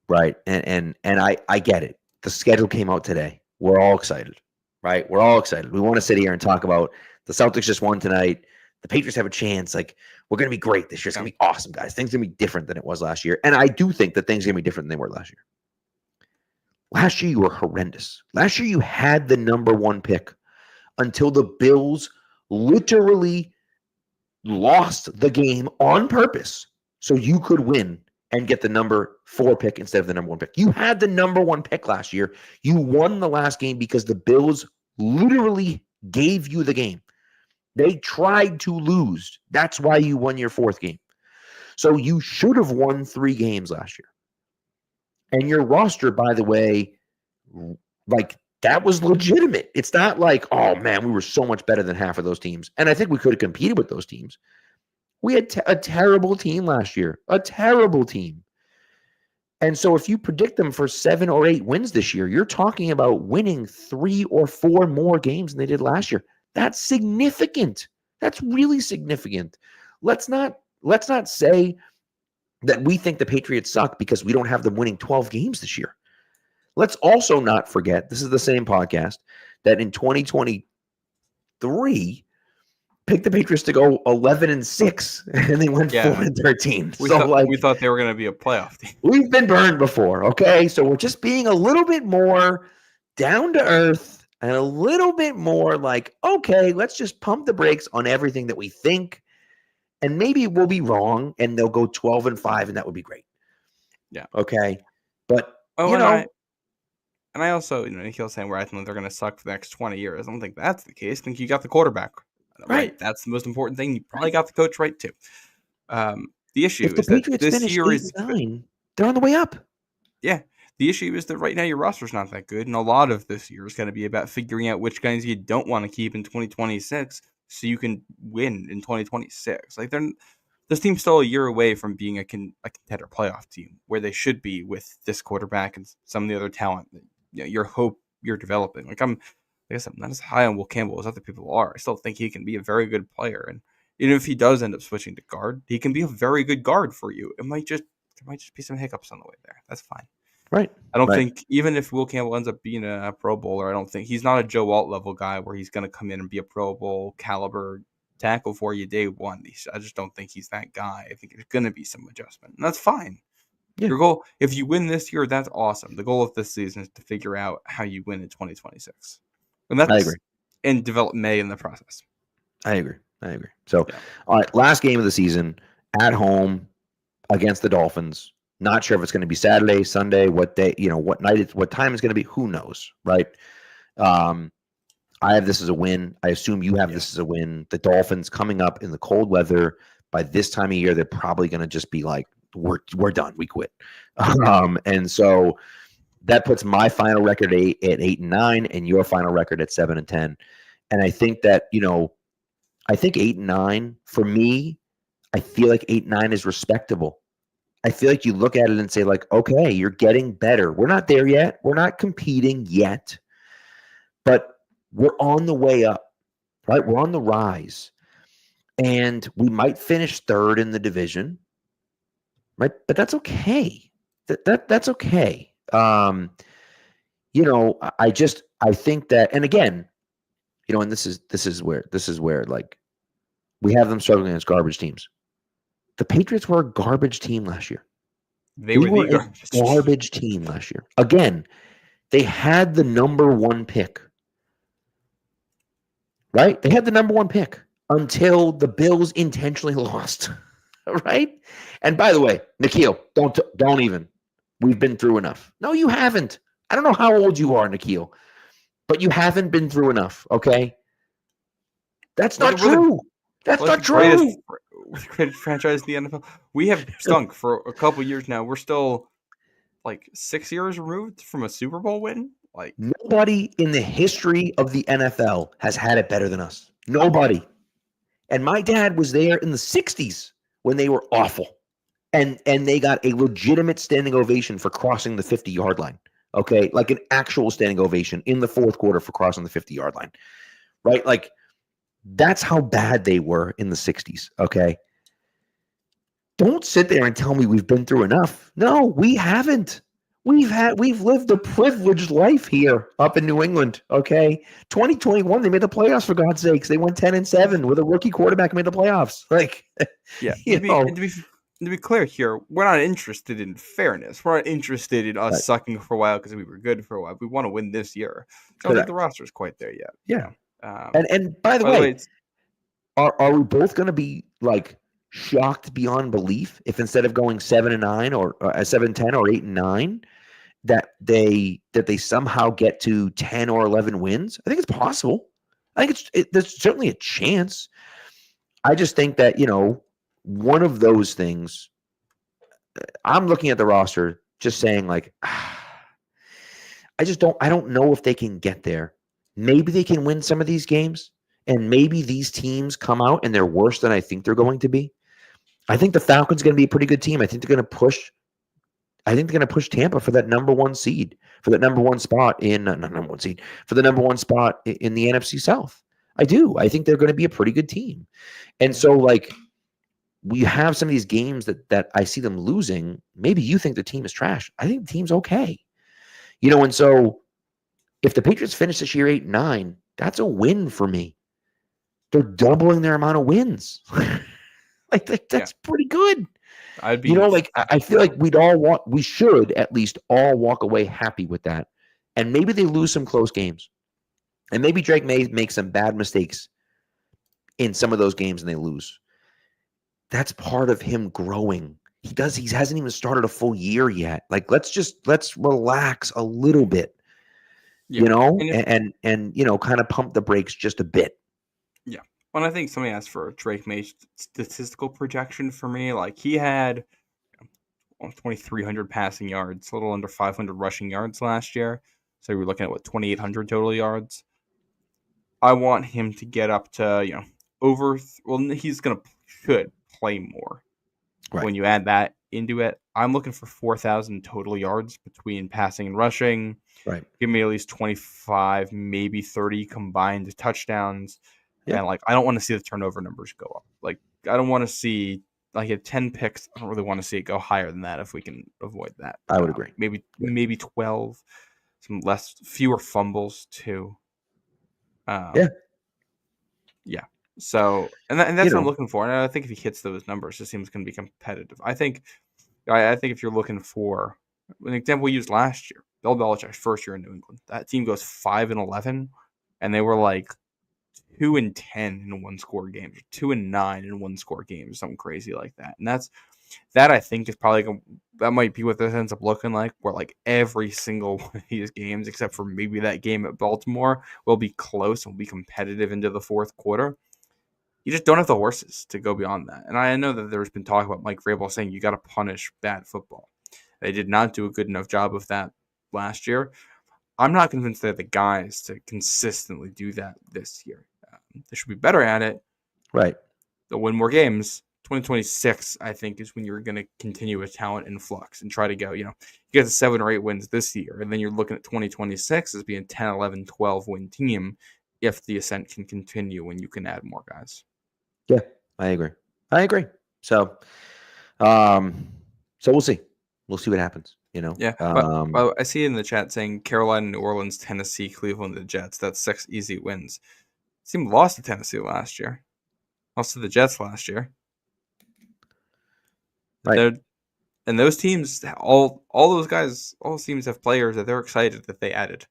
right? And I get it. The schedule came out today. We're all excited, right? We're all excited. We want to sit here and talk about the Celtics just won tonight. The Patriots have a chance. Like, we're going to be great this year. It's going to be awesome, guys. Things are going to be different than it was last year. And I do think that things are going to be different than they were last year. Last year, you were horrendous. Last year, you had the number 1 pick until the Bills literally lost the game on purpose so you could win and get the number 4 pick instead of the number 1 pick. You had the number 1 pick last year. You won the last game because the Bills literally gave you the game. They tried to lose. That's why you won your 4th game. So you should have won 3 games last year. And your roster, by the way, like, that was legitimate. It's not like, oh, man, we were so much better than half of those teams. And I think we could have competed with those teams. We had a terrible team last year. A terrible team. And so if you predict them for 7 or 8 wins this year, you're talking about winning 3 or 4 more games than they did last year. That's significant. That's really significant. Let's not say that we think the Patriots suck because we don't have them winning 12 games this year. Let's also not forget, this is the same podcast, that in 2023, picked the Patriots to go 11-6, and they went 4-13. We thought they were going to be a playoff team. We've been burned before, okay? So we're just being a little bit more down to earth and a little bit more like, okay, let's just pump the brakes on everything that we think, and maybe we'll be wrong, and they'll go 12-5, and that would be great. Yeah. Okay? But, I also, Nikhil's saying where I think they're going to suck for the next 20 years. I don't think that's the case. I think you got the quarterback right. That's the most important thing. You probably got the coach right, too. The issue is that this year is 9, they're on the way up. Yeah. The issue is that right now your roster's not that good, and a lot of this year is going to be about figuring out which guys you don't want to keep in 2026 so you can win in 2026. Like, this team's still a year away from being a contender playoff team where they should be with this quarterback and some of the other talent that you're developing. Like, I guess I'm not as high on Will Campbell as other people are. I still think he can be a very good player, and even if he does end up switching to guard, he can be a very good guard for you. There might just be some hiccups on the way there. That's fine. Right. I don't think, even if Will Campbell ends up being a Pro Bowler, I don't think he's not a Joe Alt level guy where he's going to come in and be a Pro Bowl caliber tackle for you day one. I just don't think he's that guy. I think there's going to be some adjustment, and that's fine. Yeah. Your goal, if you win this year, that's awesome. The goal of this season is to figure out how you win in 2026, and I agree. And develop May in the process. I agree. So, all right, last game of the season at home against the Dolphins. Not sure if it's going to be Saturday, Sunday, what day, what night, what time it's going to be. Who knows, right? I have this as a win. I assume you have this as a win. The Dolphins coming up in the cold weather. By this time of year, they're probably going to just be like, we're done. We quit. And so that puts my final record at 8-9 and your final record at 7-10. And I think that, I think 8-9 for me, I feel like 8-9 is respectable. I feel like you look at it and say like, okay, you're getting better. We're not there yet. We're not competing yet, but we're on the way up, right? We're on the rise, and we might finish third in the division, right? But that's okay. That's okay. I think that, and again, and this is where like we have them struggling against garbage teams. The Patriots were a garbage team last year. They were a garbage team last year. Again, they had the number one pick. Right? They had the number one pick until the Bills intentionally lost. Right? And by the way, Nikhil, don't even. We've been through enough. No, you haven't. I don't know how old you are, Nikhil, but you haven't been through enough, okay? That's not true. That's not true. Greatest franchise in the NFL. We have stunk for a couple years now. We're still like 6 years removed from a Super Bowl win. Like nobody in the history of the NFL has had it better than us. Nobody. And my dad was there in the 60s when they were awful. And they got a legitimate standing ovation for crossing the 50-yard line. Okay? Like an actual standing ovation in the fourth quarter for crossing the 50-yard line. Right? Like that's how bad they were in the 60s. Okay? Don't sit there and tell me we've been through enough. No, we haven't. We've lived a privileged life here up in New England. Okay, 2021 they made the playoffs for God's sakes. They went 10-7 with a rookie quarterback made the playoffs. Like, to be clear here, we're not interested in fairness. We're not interested in us sucking for a while because we were good for a while. We want to win this year. I don't think the roster is quite there yet. Yeah. And by the way, are we both going to be like shocked beyond belief if instead of going 7-9 or 7-10 or 8-9 that they somehow get to 10 or 11 wins? I think it's possible. I think there's certainly a chance. I just think that one of those things. I'm looking at the roster, just saying like, I don't know if they can get there. Maybe they can win some of these games, and maybe these teams come out and they're worse than I think they're going to be. I think the Falcons are going to be a pretty good team. I think they're going to push Tampa for that number one seed, for that number one spot in not number one seed, for the number one spot in the NFC South. I do. I think they're going to be a pretty good team. And so like we have some of these games that I see them losing. Maybe you think the team is trash. I think the team's okay. And so if the Patriots finish this year 8-9, that's a win for me. They're doubling their amount of wins. That's pretty good. I feel like we should at least all walk away happy with that. And maybe they lose some close games. And maybe Drake may make some bad mistakes in some of those games and they lose. That's part of him growing. He hasn't even started a full year yet. Like, let's relax a little bit, and kind of pump the brakes just a bit. Yeah. Well, I think somebody asked for a Drake May statistical projection for me. Like he had 2,300 passing yards, a little under 500 rushing yards last year. So we're looking at 2,800 total yards. I want him to get up to, he's should play more. Right. When you add that into it, I'm looking for 4,000 total yards between passing and rushing. Right. Give me at least 25, maybe 30 combined touchdowns. Yeah. And I don't want to see the turnover numbers go up. Like, I don't want to see at 10 picks. I don't really want to see it go higher than that if we can avoid that. I would agree. Maybe 12, fewer fumbles too. Yeah. So, and You that's what I'm know, looking for. And I think if he hits those numbers, this team's going to be competitive. I think if you're looking for an example we used last year, Bill Belichick's first year in New England, that team goes 5-11, and they were like 2-10 in one score games, or 2-9 in one score games, something crazy like that. And that I think is probably that might be what this ends up looking like, where like every single one of these games, except for maybe that game at Baltimore, will be close and will be competitive into the fourth quarter. You just don't have the horses to go beyond that. And I know that there's been talk about Mike Vrabel saying you got to punish bad football. They did not do a good enough job of that last year. I'm not convinced they have the guys to consistently do that this year. They should be better at it. right. They'll win more games. 2026, I think, is when you're going to continue with talent influx and try to go, you get the 7 or 8 wins this year. And then you're looking at 2026 as being 10, 11, 12 win team if the ascent can continue when you can add more guys. Yeah, I agree. So, so we'll see. We'll see what happens. Yeah, but I see in the chat saying Carolina, New Orleans, Tennessee, Cleveland, the Jets. That's 6 easy wins. Team lost to Tennessee last year. Lost to the Jets last year. Right. And those teams, all those guys, all those teams have players that they're excited that they added.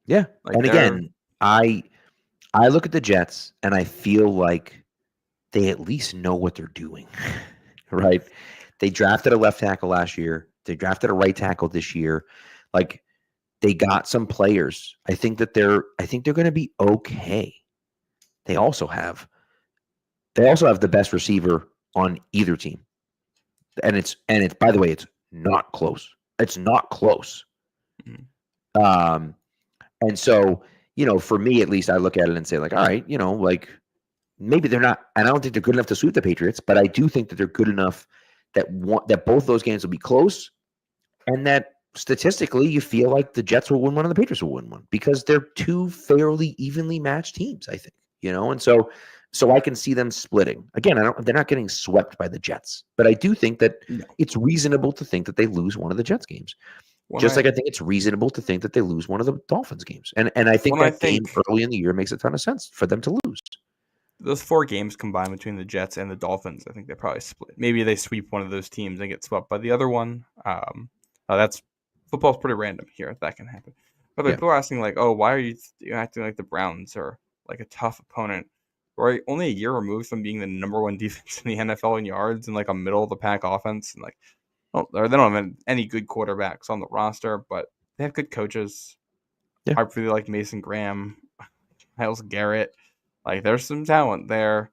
Yeah, Like and again, I look at the Jets and I feel like they at least know what they're doing, right? They drafted a left tackle last year. They drafted a right tackle this year. Like they got some players. I think they're going to be okay. They also have the best receiver on either team. And it's by the way, it's not close. It's not close. Mm-hmm. And so, for me at least, I look at it and say, like, all right, like maybe they're not, and I don't think they're good enough to sweep the Patriots, but I do think that they're good enough that both those games will be close, and that statistically you feel like the Jets will win one and the Patriots will win one because they're two fairly evenly matched teams, I think, and so I can see them splitting. Again, they're not getting swept by the Jets, but I do think that it's reasonable to think that they lose one of the Jets games. Like I think it's reasonable to think that they lose one of the Dolphins games. And I think game early in the year makes a ton of sense for them to lose. Those 4 games combined between the Jets and the Dolphins, I think they probably split. Maybe they sweep one of those teams and get swept by the other one. That's football's pretty random here. That can happen. But people are asking like, oh, why are you acting like the Browns are like a tough opponent? We're only a year removed from being the number 1 defense in the NFL in yards and like a middle of the pack offense, and like, they don't have any good quarterbacks on the roster, but they have good coaches. Yeah. I really like Mason Graham, Myles Garrett. Like, there's some talent there.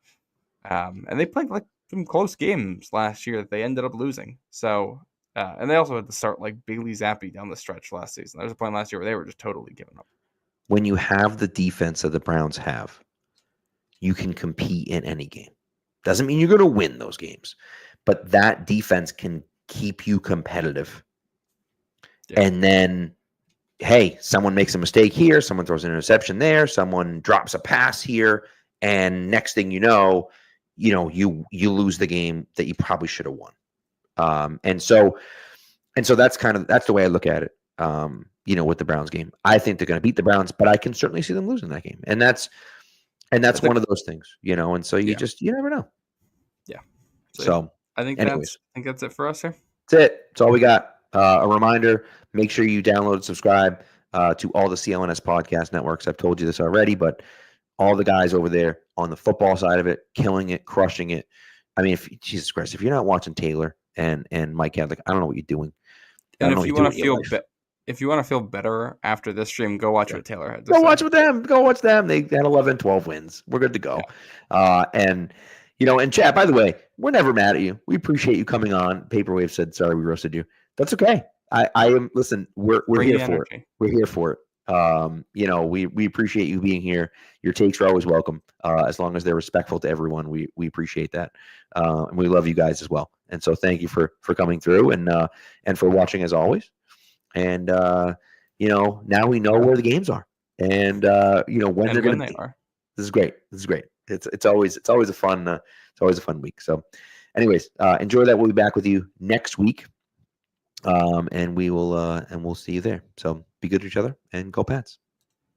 And they played like some close games last year that they ended up losing. So, and they also had to start like Bailey Zappi down the stretch last season. There was a point last year where they were just totally giving up. When you have the defense that the Browns have, you can compete in any game. Doesn't mean you're going to win those games, but that defense can keep you competitive. Yeah. And then, hey, someone makes a mistake here, someone throws an interception there, someone drops a pass here, and next thing you know, you lose the game that you probably should have won. And so that's the way I look at it. With the Browns game, I think they're going to beat the Browns, but I can certainly see them losing that game, and that's one of those things, and so you never know. Yeah. So I think that's it for us here. That's it. That's all we got. A reminder: make sure you download and subscribe to all the CLNS podcast networks. I've told you this already, but all the guys over there on the football side of it, killing it, crushing it. I mean, Jesus Christ, if you're not watching Taylor and Mike Hadlick, I don't know what you're doing. And if you want to feel better after this stream, go watch what Taylor had to say. Go watch them. They had 11, 12 wins. We're good to go. Yeah. And chat, by the way, we're never mad at you. We appreciate you coming on. Paperwave said, sorry, we roasted you. That's okay. I am, listen, we're here for it. We're here for it. We appreciate you being here. Your takes are always welcome. As long as they're respectful to everyone, we appreciate that. And we love you guys as well. And so thank you for coming through and for watching as always. And, now we know where the games are and, when they're going to be. This is great. It's always a fun week. So anyways, enjoy that. We'll be back with you next week. And we'll see you there. So be good to each other and go Pats.